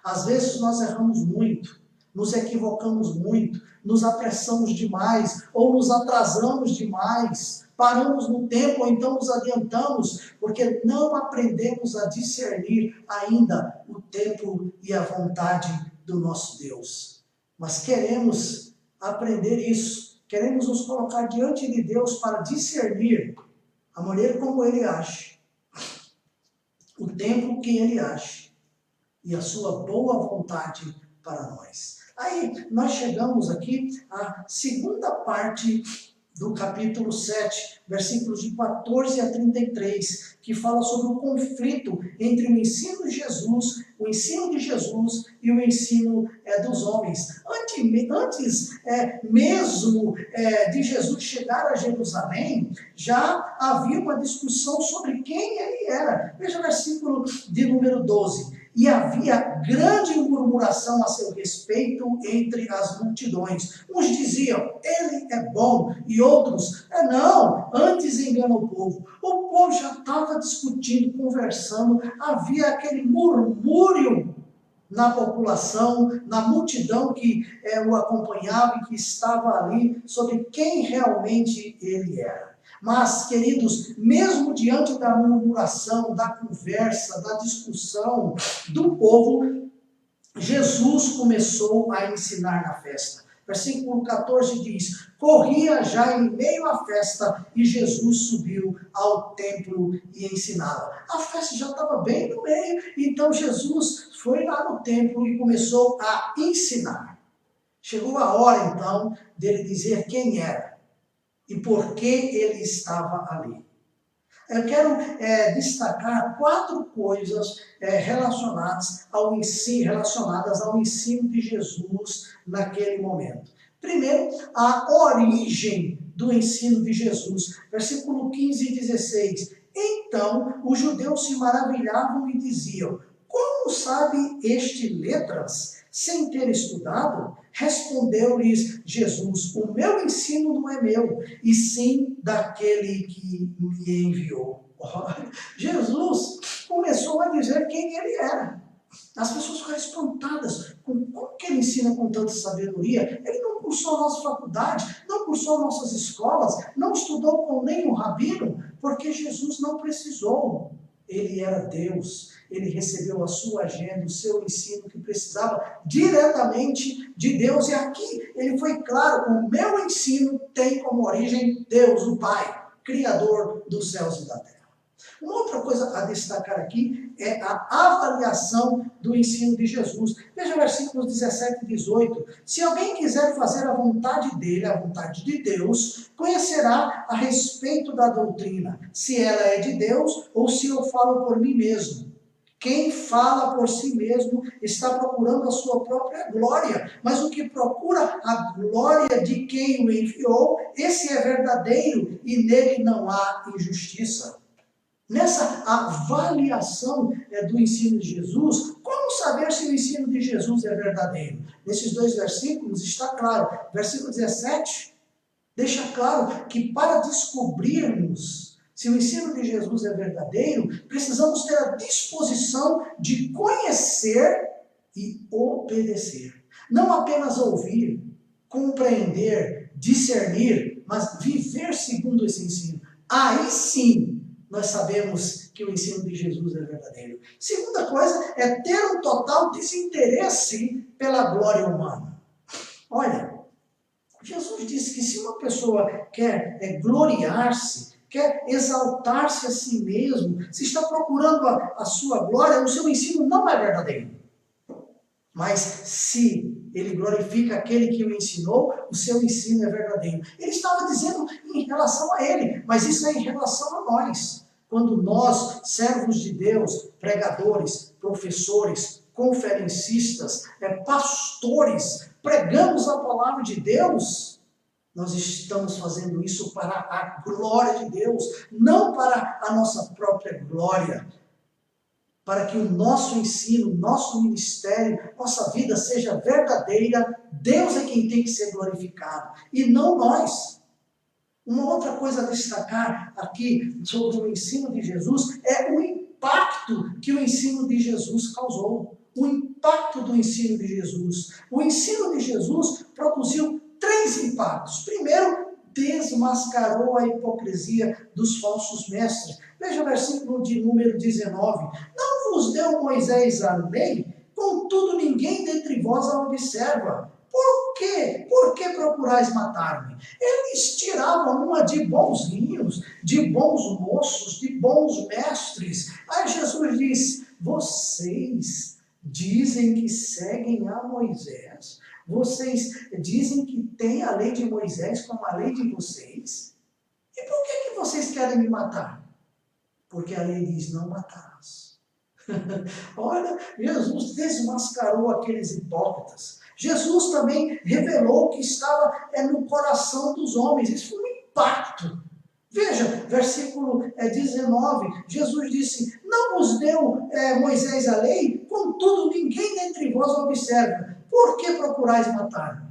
Às vezes nós erramos muito, nos equivocamos muito, nos apressamos demais, ou nos atrasamos demais, paramos no tempo, ou então nos adiantamos, porque não aprendemos a discernir ainda o tempo e a vontade do nosso Deus. Mas queremos aprender isso, queremos nos colocar diante de Deus para discernir a maneira como Ele age, o tempo que Ele age, e a sua boa vontade para nós. Aí nós chegamos aqui à segunda parte do capítulo 7, versículos de 14 a 33, que fala sobre o conflito entre o ensino de Jesus e o ensino dos homens. Antes mesmo de Jesus chegar a Jerusalém, já havia uma discussão sobre quem ele era. Veja o versículo de número 12. E havia grande murmuração a seu respeito entre as multidões. Uns diziam, ele é bom, e outros, não, antes engana o povo. O povo já estava discutindo, conversando, havia aquele murmúrio na população, na multidão que o acompanhava e que estava ali, sobre quem realmente ele era. Mas, queridos, mesmo diante da murmuração, da conversa, da discussão do povo, Jesus começou a ensinar na festa. Versículo 14 diz: corria já em meio à festa e Jesus subiu ao templo e ensinava. A festa já estava bem no meio, então Jesus foi lá no templo e começou a ensinar. Chegou a hora então dele dizer quem era e por que ele estava ali. Eu quero destacar 4 coisas relacionadas ao ensino de Jesus naquele momento. Primeiro, a origem do ensino de Jesus. Versículo 15 e 16. Então, os judeus se maravilhavam e diziam: como sabe este letras, sem ter estudado? Respondeu-lhes Jesus: o meu ensino não é meu, e sim daquele que me enviou. Jesus começou a dizer quem ele era. As pessoas ficaram espantadas com como que ele ensina com tanta sabedoria. Ele não cursou nossa faculdade, não cursou nossas escolas, não estudou com nenhum rabino, porque Jesus não precisou. Ele era Deus, ele recebeu a sua agenda, o seu ensino que precisava diretamente de Deus. E aqui ele foi claro: o meu ensino tem como origem Deus, o Pai, Criador dos céus e da terra. Uma outra coisa a destacar aqui é a avaliação do ensino de Jesus. Veja versículos 17 e 18. Se alguém quiser fazer a vontade dele, a vontade de Deus, conhecerá a respeito da doutrina, se ela é de Deus ou se eu falo por mim mesmo. Quem fala por si mesmo está procurando a sua própria glória, mas o que procura a glória de quem o enviou, esse é verdadeiro e nele não há injustiça. Nessa avaliação do ensino de Jesus, como saber se o ensino de Jesus é verdadeiro? Nesses 2 versículos está claro. Versículo 17 deixa claro que para descobrirmos se o ensino de Jesus é verdadeiro, precisamos ter a disposição de conhecer e obedecer. Não apenas ouvir, compreender, discernir, mas viver segundo esse ensino. Aí sim, nós sabemos que o ensino de Jesus é verdadeiro. Segunda coisa é ter um total desinteresse pela glória humana. Olha, Jesus disse que se uma pessoa quer gloriar-se, quer exaltar-se a si mesmo, se está procurando a sua glória, o seu ensino não é verdadeiro. Mas se ele glorifica aquele que o ensinou, o seu ensino é verdadeiro. Ele estava dizendo em relação a ele, mas isso é em relação a nós. Quando nós, servos de Deus, pregadores, professores, conferencistas, pastores, pregamos a palavra de Deus, nós estamos fazendo isso para a glória de Deus, não para a nossa própria glória. Para que o nosso ensino, nosso ministério, nossa vida seja verdadeira, Deus é quem tem que ser glorificado, e não nós. Uma outra coisa a destacar aqui sobre o ensino de Jesus é o impacto que o ensino de Jesus causou. O impacto do ensino de Jesus. O ensino de Jesus produziu 3 impactos. Primeiro, desmascarou a hipocrisia dos falsos mestres. Veja o versículo de número 19. Não vos deu Moisés a lei, contudo ninguém dentre vós a observa. Por quê? Por que procurais matar-me? Eles tiravam uma de bonzinhos, de bons moços, de bons mestres. Aí Jesus diz: vocês dizem que seguem a Moisés, vocês dizem que tem a lei de Moisés como a lei de vocês, e por que vocês querem me matar? Porque a lei diz: não matarás. Olha, Jesus desmascarou aqueles hipócritas. Jesus também revelou o que estava no coração dos homens. Isso foi um impacto. Veja, versículo 19, Jesus disse: não vos deu Moisés a lei, contudo ninguém dentre vós observa. Por que procurais matar-me?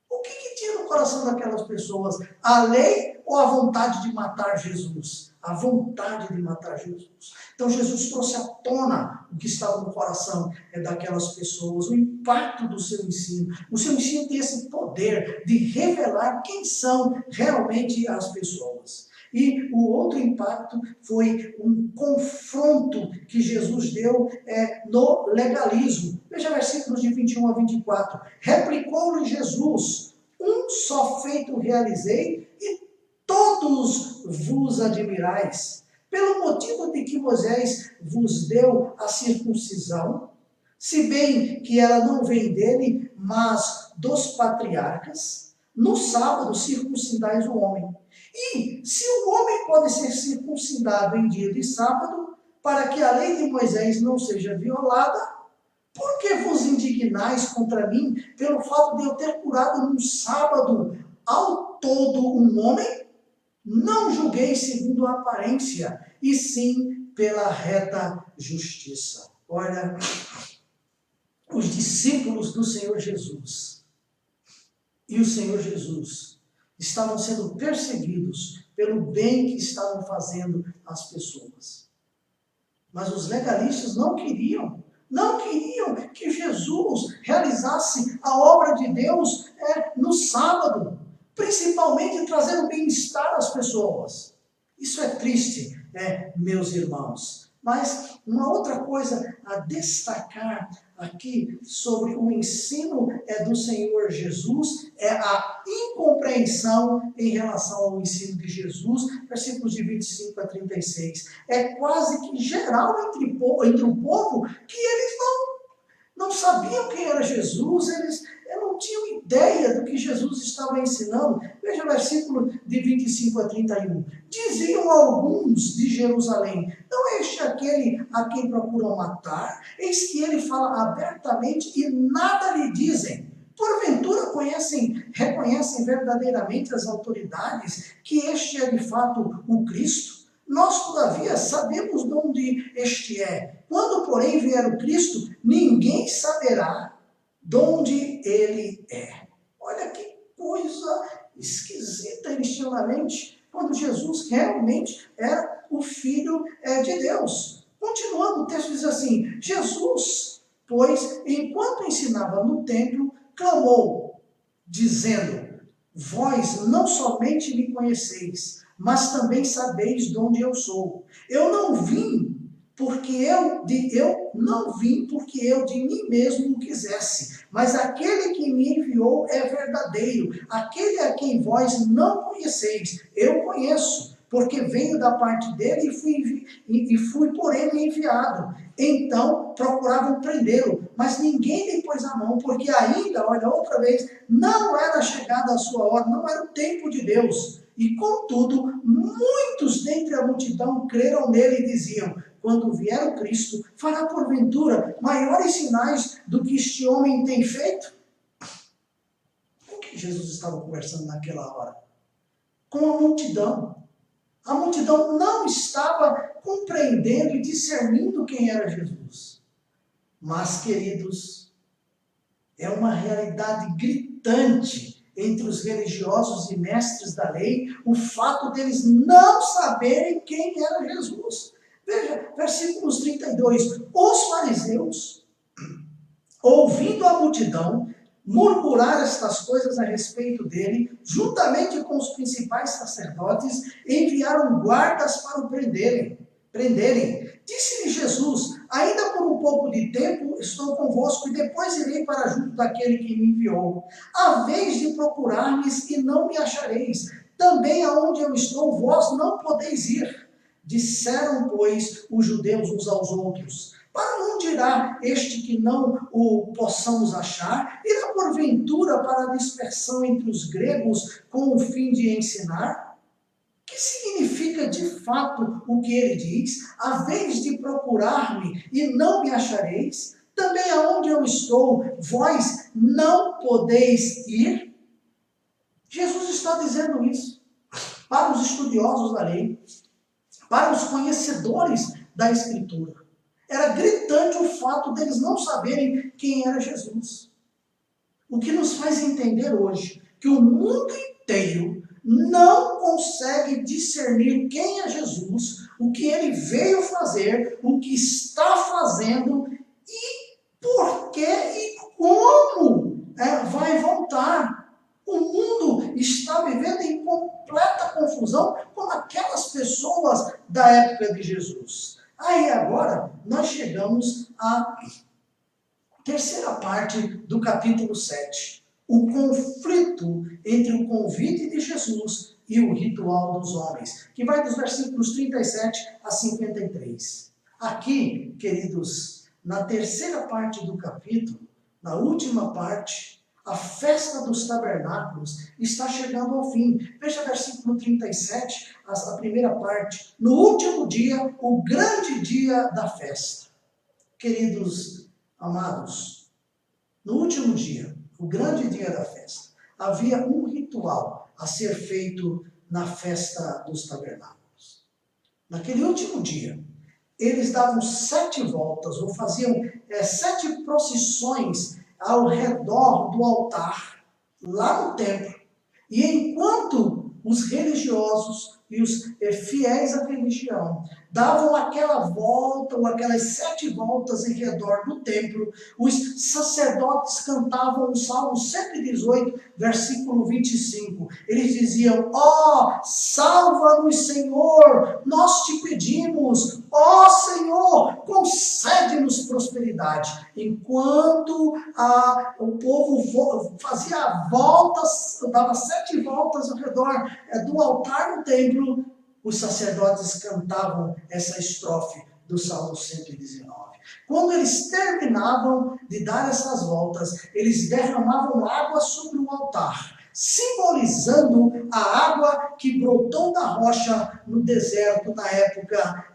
O que tinha no coração daquelas pessoas? A lei ou a vontade de matar Jesus? A vontade de matar Jesus. Então Jesus trouxe à tona o que estava no coração daquelas pessoas, o impacto do seu ensino. O seu ensino tem esse poder de revelar quem são realmente as pessoas. E o outro impacto foi um confronto que Jesus deu no legalismo. Veja versículos de 21 a 24. Replicou-lhe Jesus: um só feito realizei e todos vos admirais. Pelo motivo de que Moisés vos deu a circuncisão, se bem que ela não vem dele, mas dos patriarcas, no sábado circuncidais o homem. E se o homem pode ser circuncidado em dia de sábado, para que a lei de Moisés não seja violada, por que vos indignais contra mim pelo fato de eu ter curado num sábado ao todo um homem? Não julguei segundo a aparência, e sim pela reta justiça. Olha, os discípulos do Senhor Jesus e o Senhor Jesus estavam sendo perseguidos pelo bem que estavam fazendo às pessoas. Mas os legalistas não queriam que Jesus realizasse a obra de Deus no sábado, principalmente trazendo bem-estar às pessoas. Isso é triste, meus irmãos. Mas uma outra coisa a destacar aqui sobre o ensino do Senhor Jesus é a incompreensão em relação ao ensino de Jesus, versículos de 25 a 36. É quase que geral entre o povo que eles não sabiam quem era Jesus, eles não tinham ideia do que Jesus estava ensinando. Veja o versículo de 25 a 31. Diziam alguns de Jerusalém: não é este aquele a quem procuram matar? Eis que ele fala abertamente e nada lhe dizem. Porventura reconhecem verdadeiramente as autoridades que este é de fato o Cristo? Nós, todavia, sabemos de onde este é. Quando, porém, vier o Cristo, ninguém saberá de onde ele é. Olha que coisa esquisita eles tinham na mente, quando Jesus realmente era o Filho de Deus. Continuando, o texto diz assim: Jesus, pois, enquanto ensinava no templo, clamou, dizendo: vós não somente me conheceis, mas também sabeis de onde eu sou. Eu não vim porque eu de mim mesmo o quisesse, mas aquele que me enviou é verdadeiro, aquele a quem vós não conheceis, eu conheço, porque venho da parte dele e fui por ele enviado. Então procuravam prendê-lo, mas ninguém lhe pôs a mão, porque ainda, olha outra vez, não era chegada a sua hora, não era o tempo de Deus. E contudo, muitos dentre a multidão creram nele e diziam: quando vier o Cristo, fará porventura maiores sinais do que este homem tem feito? Com que Jesus estava conversando naquela hora? Com a multidão. A multidão não estava compreendendo e discernindo quem era Jesus. Mas, queridos, é uma realidade gritante entre os religiosos e mestres da lei o fato deles não saberem quem era Jesus. Veja, versículos 32. Os fariseus, ouvindo a multidão murmurar estas coisas a respeito dele, juntamente com os principais sacerdotes, enviaram guardas para o prenderem. Disse-lhe Jesus: ainda por um pouco de tempo estou convosco e depois irei para junto daquele que me enviou. Haveis de procurar-me e não me achareis. Também aonde eu estou, vós não podeis ir. Disseram, pois, os judeus uns aos outros: para onde irá este que não o possamos achar? Irá porventura para a dispersão entre os gregos com o fim de ensinar? Que significa de fato o que ele diz? Haveis de procurar-me e não me achareis? Também aonde eu estou, vós não podeis ir? Jesus está dizendo isso para os estudiosos da lei, para os conhecedores da Escritura. Era gritante o fato deles não saberem quem era Jesus. O que nos faz entender hoje que o mundo inteiro não consegue discernir quem é Jesus, o que ele veio fazer, o que está fazendo e por que e como vai voltar. O O mundo está vivendo em completa confusão como aquelas pessoas da época de Jesus. Aí agora nós chegamos à terceira parte do capítulo 7. O conflito entre o convite de Jesus e o ritual dos homens, que vai dos versículos 37 a 53. Aqui, queridos, na terceira parte do capítulo, na última parte, a festa dos tabernáculos está chegando ao fim. Veja versículo 37, a primeira parte. No último dia, o grande dia da festa. Queridos amados, no último dia, o grande dia da festa, havia um ritual a ser feito na festa dos tabernáculos. Naquele último dia, eles davam 7 voltas, ou faziam 7 procissões ao redor do altar, lá no templo. E enquanto os religiosos e os fiéis à religião davam aquela volta, ou aquelas 7 voltas em redor do templo, os sacerdotes cantavam o Salmo 118, versículo 25. Eles diziam: ó, salva-nos, Senhor, nós te pedimos, ó Senhor, concede-nos prosperidade. Enquanto o povo fazia voltas, dava 7 voltas ao redor do altar no templo, os sacerdotes cantavam essa estrofe do Salmo 119. Quando eles terminavam de dar essas voltas, eles derramavam água sobre o altar, simbolizando a água que brotou da rocha no deserto na época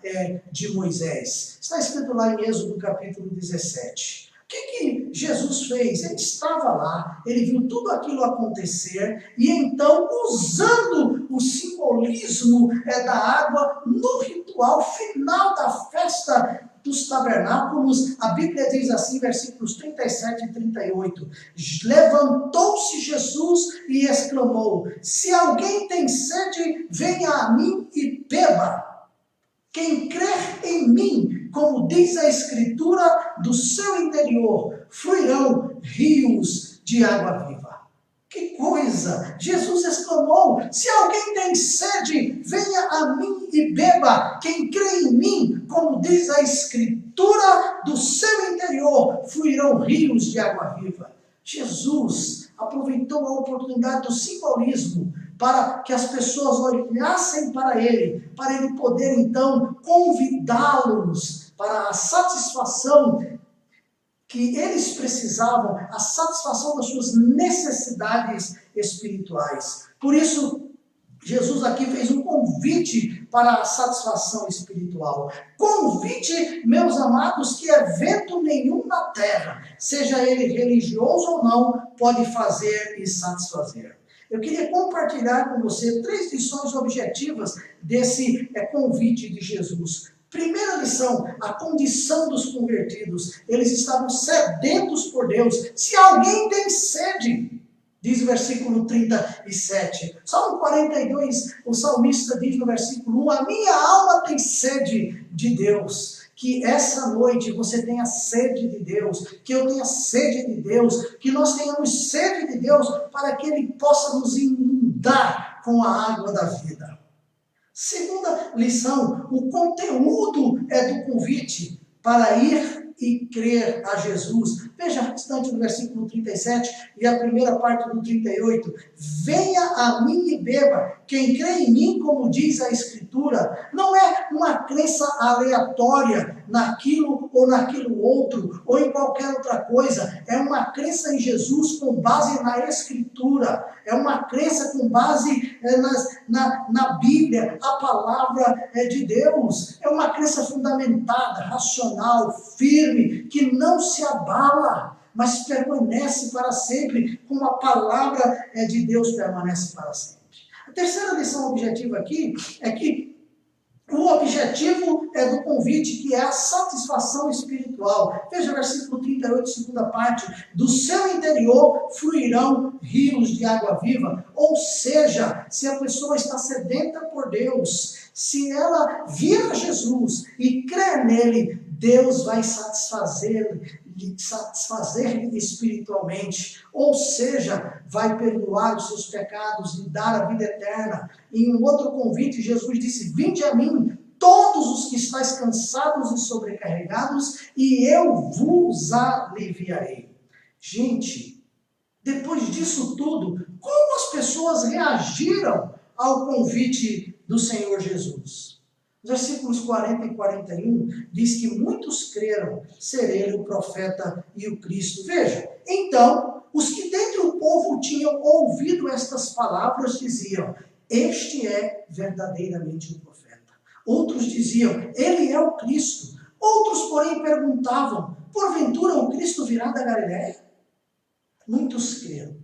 de Moisés. Está escrito lá em Êxodo capítulo 17. O que Jesus fez? Ele estava lá, ele viu tudo aquilo acontecer, e então, usando o simbolismo da água no ritual final da festa dos tabernáculos, a Bíblia diz assim, versículos 37 e 38, levantou-se Jesus e exclamou: se alguém tem sede, venha a mim e beba. Quem crer em mim, como diz a Escritura, do seu interior fluirão rios de água viva. Que coisa! Jesus exclamou: se alguém tem sede, venha a mim e beba. Quem crê em mim, como diz a Escritura, do seu interior fluirão rios de água viva. Jesus aproveitou a oportunidade do simbolismo para que as pessoas olhassem para ele poder então convidá-los para a satisfação que eles precisavam, a satisfação das suas necessidades espirituais. Por isso, Jesus aqui fez um convite para a satisfação espiritual. Convite, meus amados, que evento nenhum na terra, seja ele religioso ou não, pode fazer e satisfazer. Eu queria compartilhar com você 3 lições objetivas desse convite de Jesus. Primeira lição, a condição dos convertidos. Eles estavam sedentos por Deus. Se alguém tem sede, diz o versículo 37. Salmo 42, o salmista diz no versículo 1, a minha alma tem sede de Deus. Que essa noite você tenha sede de Deus, que eu tenha sede de Deus, que nós tenhamos sede de Deus para que Ele possa nos inundar com a água da vida. Segunda lição, o conteúdo do convite para ir e crer a Jesus. Veja o restante do versículo 37 e a primeira parte do 38. Venha a mim e beba. Quem crê em mim, como diz a Escritura, não é uma crença aleatória naquilo ou naquilo outro, ou em qualquer outra coisa. É uma crença em Jesus com base na Escritura. É uma crença com base na Bíblia, a palavra de Deus. É uma crença fundamentada, racional, firme, que não se abala, mas permanece para sempre, como a palavra de Deus permanece para sempre. A terceira lição objetiva aqui é que o objetivo do convite, que é a satisfação espiritual. Veja o versículo 38, segunda parte. Do seu interior fluirão rios de água viva. Ou seja, se a pessoa está sedenta por Deus, se ela vir a Jesus e crer nele, Deus vai satisfazer lhe satisfazer espiritualmente, ou seja, vai perdoar os seus pecados e dar a vida eterna. Em um outro convite, Jesus disse: vinde a mim, todos os que estáis cansados e sobrecarregados, e eu vos aliviarei. Gente, depois disso tudo, como as pessoas reagiram ao convite do Senhor Jesus? Os versículos 40 e 41 diz que muitos creram ser ele o profeta e o Cristo. Veja, então, os que dentre o povo tinham ouvido estas palavras diziam: este é verdadeiramente o profeta. Outros diziam: ele é o Cristo. Outros, porém, perguntavam: porventura o Cristo virá da Galiléia? Muitos creram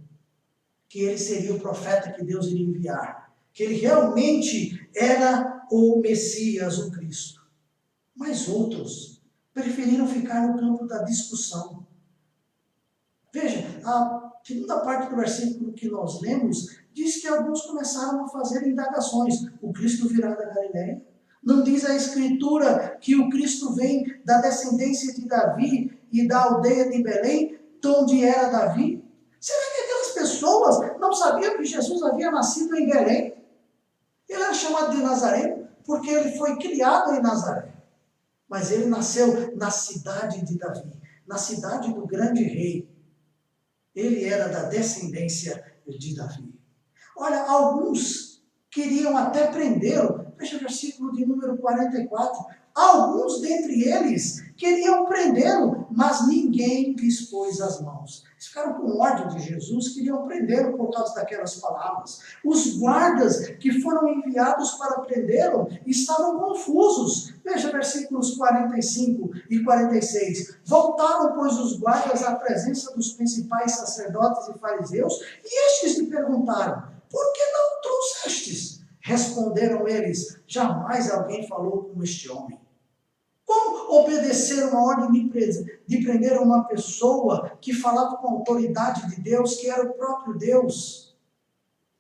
que ele seria o profeta que Deus iria enviar, que ele realmente era o Messias, o Cristo. Mas outros preferiram ficar no campo da discussão. Veja, a segunda parte do versículo que nós lemos diz que alguns começaram a fazer indagações. O Cristo virá da Galiléia? Não diz a Escritura que o Cristo vem da descendência de Davi e da aldeia de Belém, de onde era Davi? Será que aquelas pessoas não sabiam que Jesus havia nascido em Belém? Ele era chamado de Nazareno porque ele foi criado em Nazaré. Mas ele nasceu na cidade de Davi, na cidade do grande rei. Ele era da descendência de Davi. Olha, alguns queriam até prendê-lo. Veja o versículo de número 44. Alguns dentre eles queriam prendê-lo, mas ninguém lhes pôs as mãos. Eles ficaram com ódio de Jesus, queriam prendê-lo por causa daquelas palavras. Os guardas que foram enviados para prendê-lo estavam confusos. Veja versículos 45 e 46. Voltaram, pois, os guardas à presença dos principais sacerdotes e fariseus, e estes lhe perguntaram: por que não trouxestes? Responderam eles: jamais alguém falou como este homem. Como obedecer uma ordem de prender uma pessoa que falava com a autoridade de Deus, que era o próprio Deus?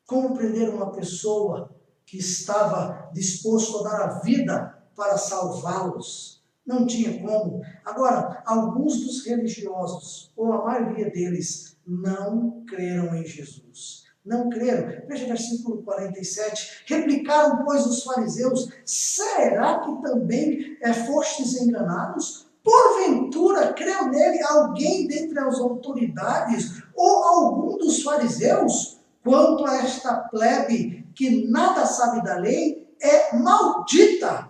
Como prender uma pessoa que estava disposto a dar a vida para salvá-los? Não tinha como. Agora, alguns dos religiosos, ou a maioria deles, não creram em Jesus. Não creram. Veja o versículo 47. Replicaram, pois, os fariseus: será que também fostes enganados? Porventura creu nele alguém dentre as autoridades ou algum dos fariseus? Quanto a esta plebe que nada sabe da lei, é maldita.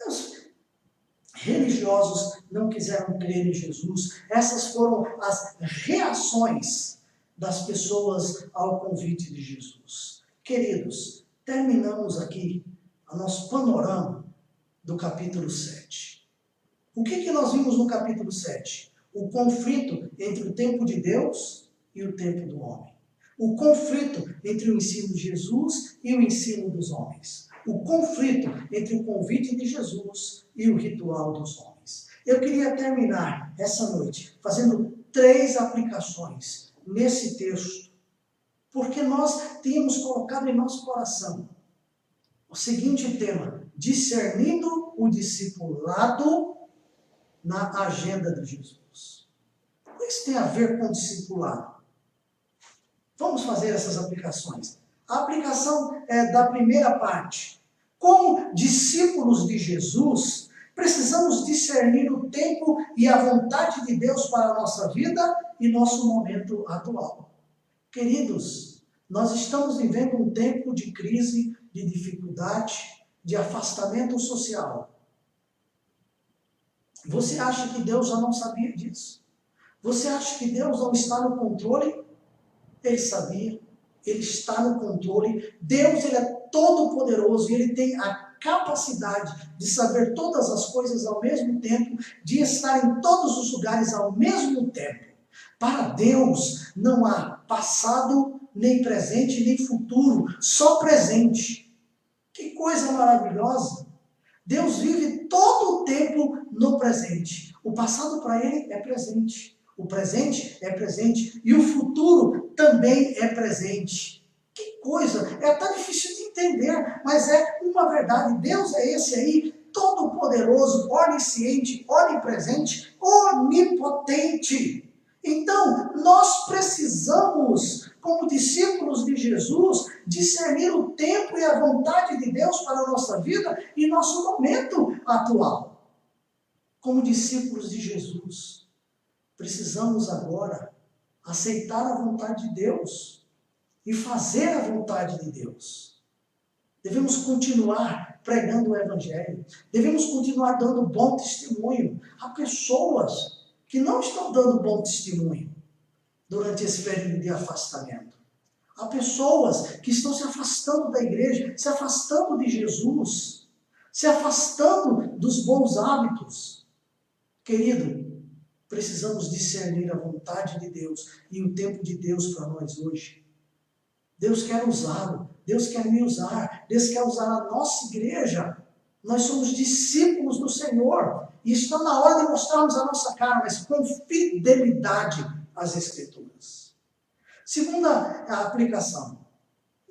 Os religiosos não quiseram crer em Jesus. Essas foram as reações das pessoas ao convite de Jesus. Queridos, terminamos aqui o nosso panorama do capítulo 7. O que nós vimos no capítulo 7? O conflito entre o tempo de Deus e o tempo do homem. O conflito entre o ensino de Jesus e o ensino dos homens. O conflito entre o convite de Jesus e o ritual dos homens. Eu queria terminar essa noite fazendo 3 aplicações nesse texto, porque nós tínhamos colocado em nosso coração o seguinte tema: discernindo o discipulado na agenda de Jesus. O que isso tem a ver com discipulado? Vamos fazer essas aplicações. A aplicação é da primeira parte. Como discípulos de Jesus, precisamos discernir o tempo e a vontade de Deus para a nossa vida e nosso momento atual. Queridos, nós estamos vivendo um tempo de crise, de dificuldade, de afastamento social. Você acha que Deus já não sabia disso? Você acha que Deus não está no controle? Ele sabia, Ele está no controle. Deus, Ele é todo poderoso e Ele tem a capacidade de saber todas as coisas ao mesmo tempo, de estar em todos os lugares ao mesmo tempo. Para Deus não há passado, nem presente, nem futuro, só presente. Que coisa maravilhosa! Deus vive todo o tempo no presente. O passado para Ele é presente. O presente é presente. E o futuro também é presente. Que coisa! É até difícil de entender, mas é uma verdade. Deus é esse aí todo-poderoso, onisciente, onipresente, onipotente. Então, nós precisamos, como discípulos de Jesus, discernir o tempo e a vontade de Deus para a nossa vida e nosso momento atual. Como discípulos de Jesus, precisamos agora aceitar a vontade de Deus e fazer a vontade de Deus. Devemos continuar pregando o Evangelho, devemos continuar dando bom testemunho a pessoas que não estão dando bom testemunho durante esse período de afastamento. Há pessoas que estão se afastando da igreja, se afastando de Jesus, se afastando dos bons hábitos. Querido, precisamos discernir a vontade de Deus e o tempo de Deus para nós hoje. Deus quer usá-lo, Deus quer me usar, Deus quer usar a nossa igreja. Nós somos discípulos do Senhor e está na hora de mostrarmos a nossa cara, mas com fidelidade às Escrituras. Segunda aplicação,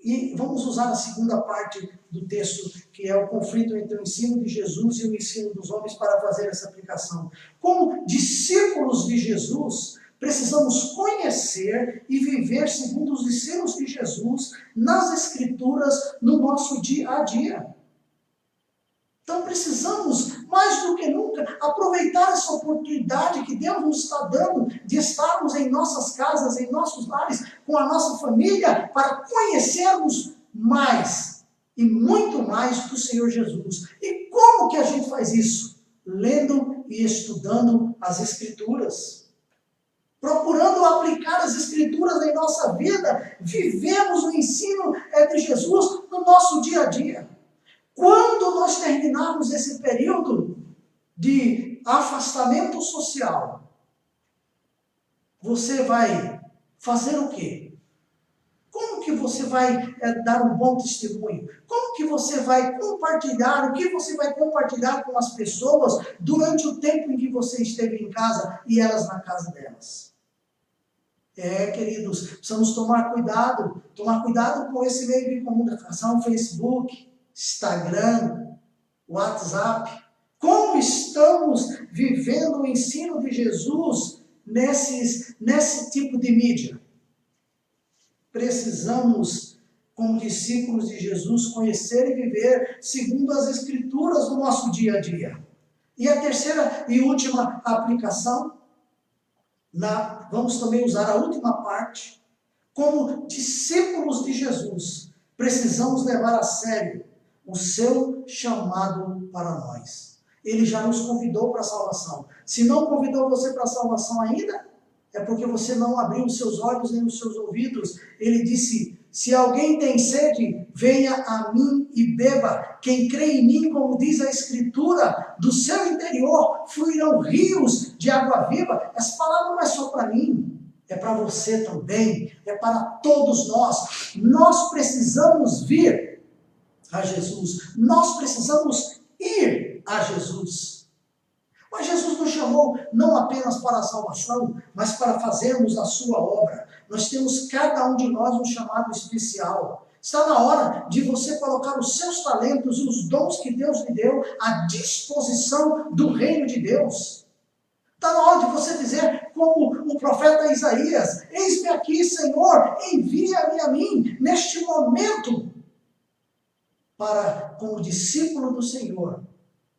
e vamos usar a segunda parte do texto, que é o conflito entre o ensino de Jesus e o ensino dos homens, para fazer essa aplicação. Como discípulos de Jesus, precisamos conhecer e viver segundo os ensinos de Jesus nas Escrituras no nosso dia a dia. Então precisamos, mais do que nunca, aproveitar essa oportunidade que Deus nos está dando de estarmos em nossas casas, em nossos lares, com a nossa família, para conhecermos mais e muito mais do Senhor Jesus. E como que a gente faz isso? Lendo e estudando as Escrituras. Procurando aplicar as Escrituras em nossa vida, vivemos o ensino de Jesus no nosso dia a dia. Quando nós terminarmos esse período de afastamento social, você vai fazer o quê? Como que você vai dar um bom testemunho? Como que você vai compartilhar? O que você vai compartilhar com as pessoas durante o tempo em que você esteve em casa e elas na casa delas? Queridos, precisamos tomar cuidado com esse meio de comunicação, Facebook, Instagram, WhatsApp. Como estamos vivendo o ensino de Jesus nesse tipo de mídia? Precisamos, como discípulos de Jesus, conhecer e viver segundo as Escrituras do nosso dia a dia. E a terceira e última aplicação, vamos também usar a última parte. Como discípulos de Jesus, precisamos levar a sério o seu chamado para nós. Ele já nos convidou para a salvação. Se não convidou você para a salvação ainda, é porque você não abriu os seus olhos nem os seus ouvidos. Ele disse: se alguém tem sede, venha a mim e beba. Quem crê em mim, como diz a Escritura, do seu interior fluirão rios de água viva. Essa palavra não é só para mim, é para você também, é para todos nós. Nós precisamos vir a Jesus, nós precisamos ir a Jesus. Mas Jesus nos chamou não apenas para a salvação, mas para fazermos a sua obra. Nós temos, cada um de nós, um chamado especial. Está na hora de você colocar os seus talentos e os dons que Deus lhe deu à disposição do reino de Deus. Está na hora de você dizer, como o profeta Isaías: eis-me aqui, Senhor, envia-me a mim neste momento, para, como discípulo do Senhor,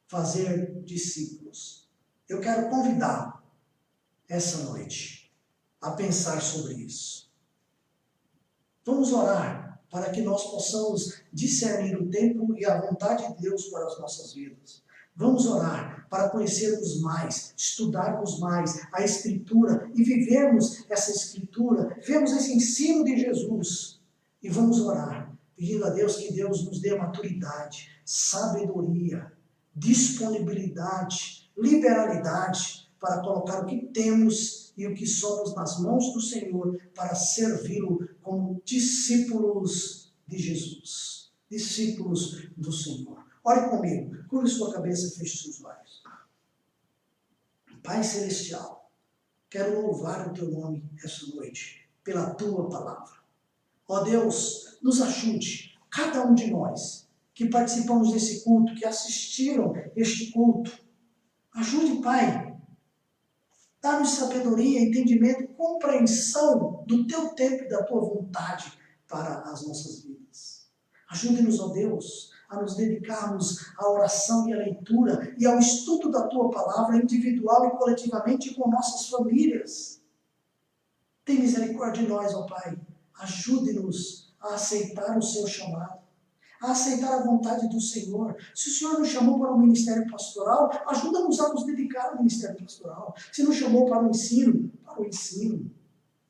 fazer discípulos. Eu quero convidá-lo, essa noite, a pensar sobre isso. Vamos orar para que nós possamos discernir o tempo e a vontade de Deus para as nossas vidas. Vamos orar para conhecermos mais, estudarmos mais a Escritura e vivermos essa Escritura, vemos esse ensino de Jesus. E vamos orar, pedindo a Deus que Deus nos dê maturidade, sabedoria, disponibilidade, liberalidade para colocar o que temos e o que somos nas mãos do Senhor para servi-lo como discípulos de Jesus, discípulos do Senhor. Ore comigo, curve sua cabeça e feche seus olhos. Pai Celestial, quero louvar o Teu nome essa noite, pela Tua palavra. Ó Deus, nos ajude, cada um de nós, que participamos desse culto, que assistiram este culto. Ajude, Pai. Dá-nos sabedoria, entendimento, compreensão do teu tempo e da tua vontade para as nossas vidas. Ajude-nos, ó Deus, a nos dedicarmos à oração e à leitura e ao estudo da tua palavra individual e coletivamente com nossas famílias. Tem misericórdia de nós, ó Pai. Ajude-nos a aceitar o seu chamado, a aceitar a vontade do Senhor. Se o Senhor nos chamou para o ministério pastoral, ajuda-nos a nos dedicar ao ministério pastoral. Se nos chamou para o ensino, para o ensino.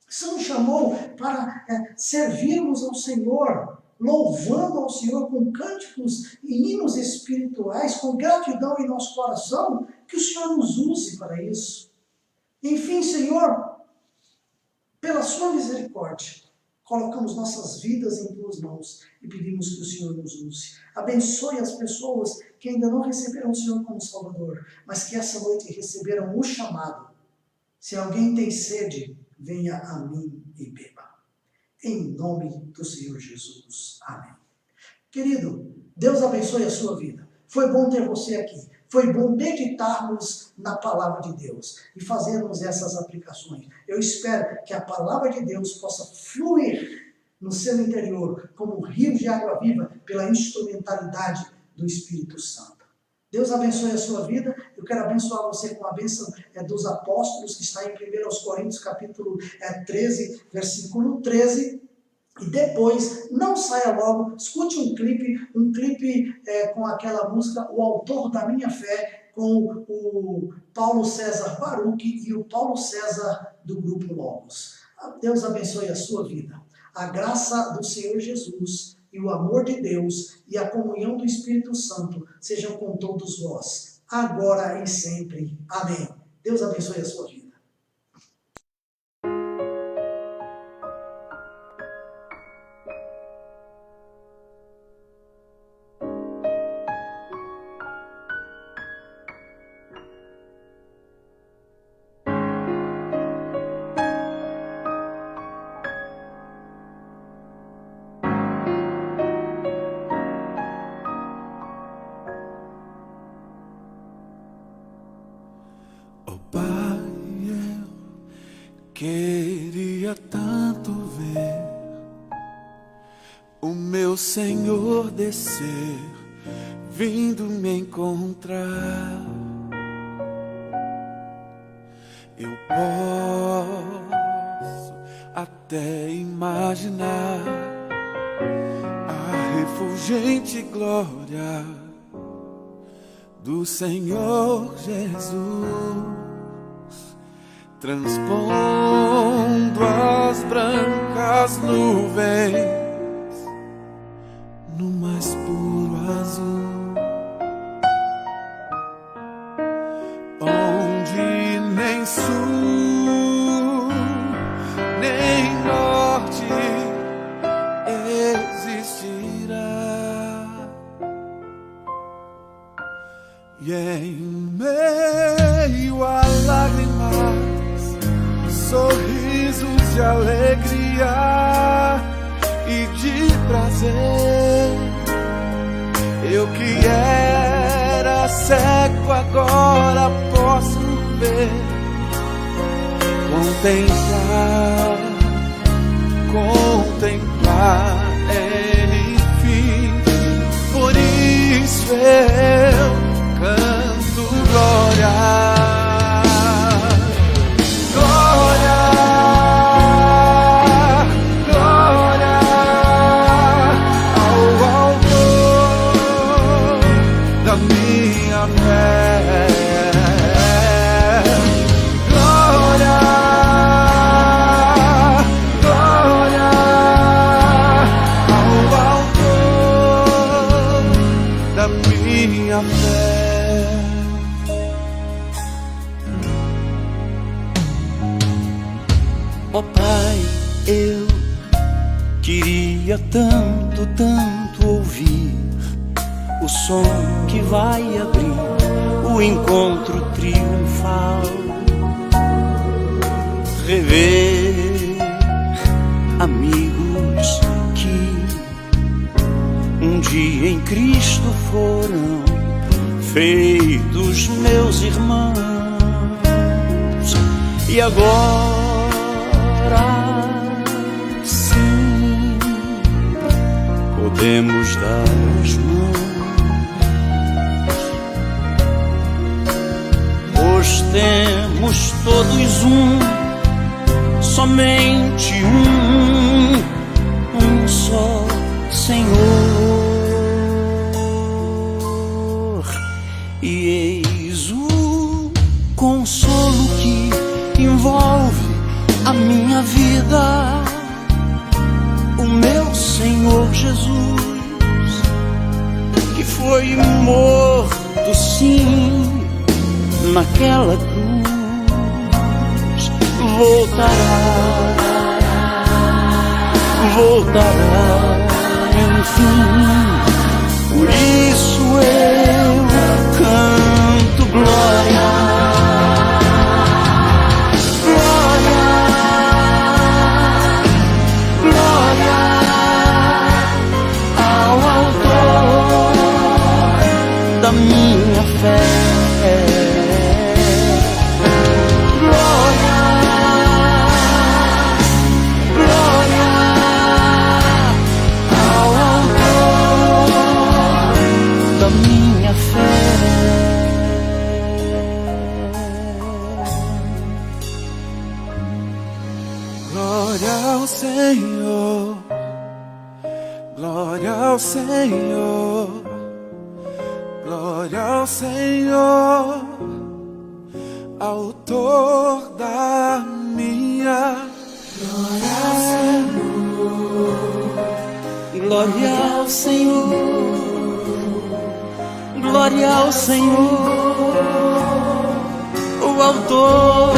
Se nos chamou para servirmos ao Senhor, louvando ao Senhor com cânticos e hinos espirituais, com gratidão em nosso coração, que o Senhor nos use para isso. Enfim, Senhor, pela sua misericórdia, colocamos nossas vidas em tuas mãos e pedimos que o Senhor nos use. Abençoe as pessoas que ainda não receberam o Senhor como Salvador, mas que essa noite receberam o chamado. Se alguém tem sede, venha a mim e beba. Em nome do Senhor Jesus. Amém. Querido, Deus abençoe a sua vida. Foi bom ter você aqui. Foi bom meditarmos na palavra de Deus e fazermos essas aplicações. Eu espero que a palavra de Deus possa fluir no seu interior como um rio de água viva pela instrumentalidade do Espírito Santo. Deus abençoe a sua vida. Eu quero abençoar você com a bênção dos apóstolos, que está em 1 Coríntios capítulo 13, versículo 13. E depois, não saia logo, escute um clipe com aquela música, O Autor da Minha Fé, com o Paulo César Baruch e o Paulo César do Grupo Logos. Deus abençoe a sua vida. A graça do Senhor Jesus e o amor de Deus e a comunhão do Espírito Santo sejam com todos vós, agora e sempre. Amém. Deus abençoe a sua vida. Queria tanto ver o meu Senhor descer, vindo me encontrar. Eu posso até imaginar a refulgente glória do Senhor Jesus, transpondo as brancas nuvens no mais puro azul, onde nem sul nem norte existirá. E em meio a lágrimas, sorrisos de alegria e de prazer, eu que era cego agora posso ver, contemplar, enfim. Por isso eu canto glória. Ó Pai, eu queria tanto, tanto ouvir o som que vai abrir o encontro triunfal, rever amigos que dia em Cristo foram feitos meus irmãos, e agora sim podemos dar as mãos, pois temos todos somente um só Senhor, e eis o consolo que envolve a minha vida, o meu Senhor Jesus, que foi morto sim naquela cruz, voltará enfim. Por isso eu canto glória, glória, glória ao autor da minha fé. Glória ao Senhor, glória ao Senhor, glória ao Senhor, autor da minha glória ao Senhor, glória ao Senhor, glória ao Senhor, o autor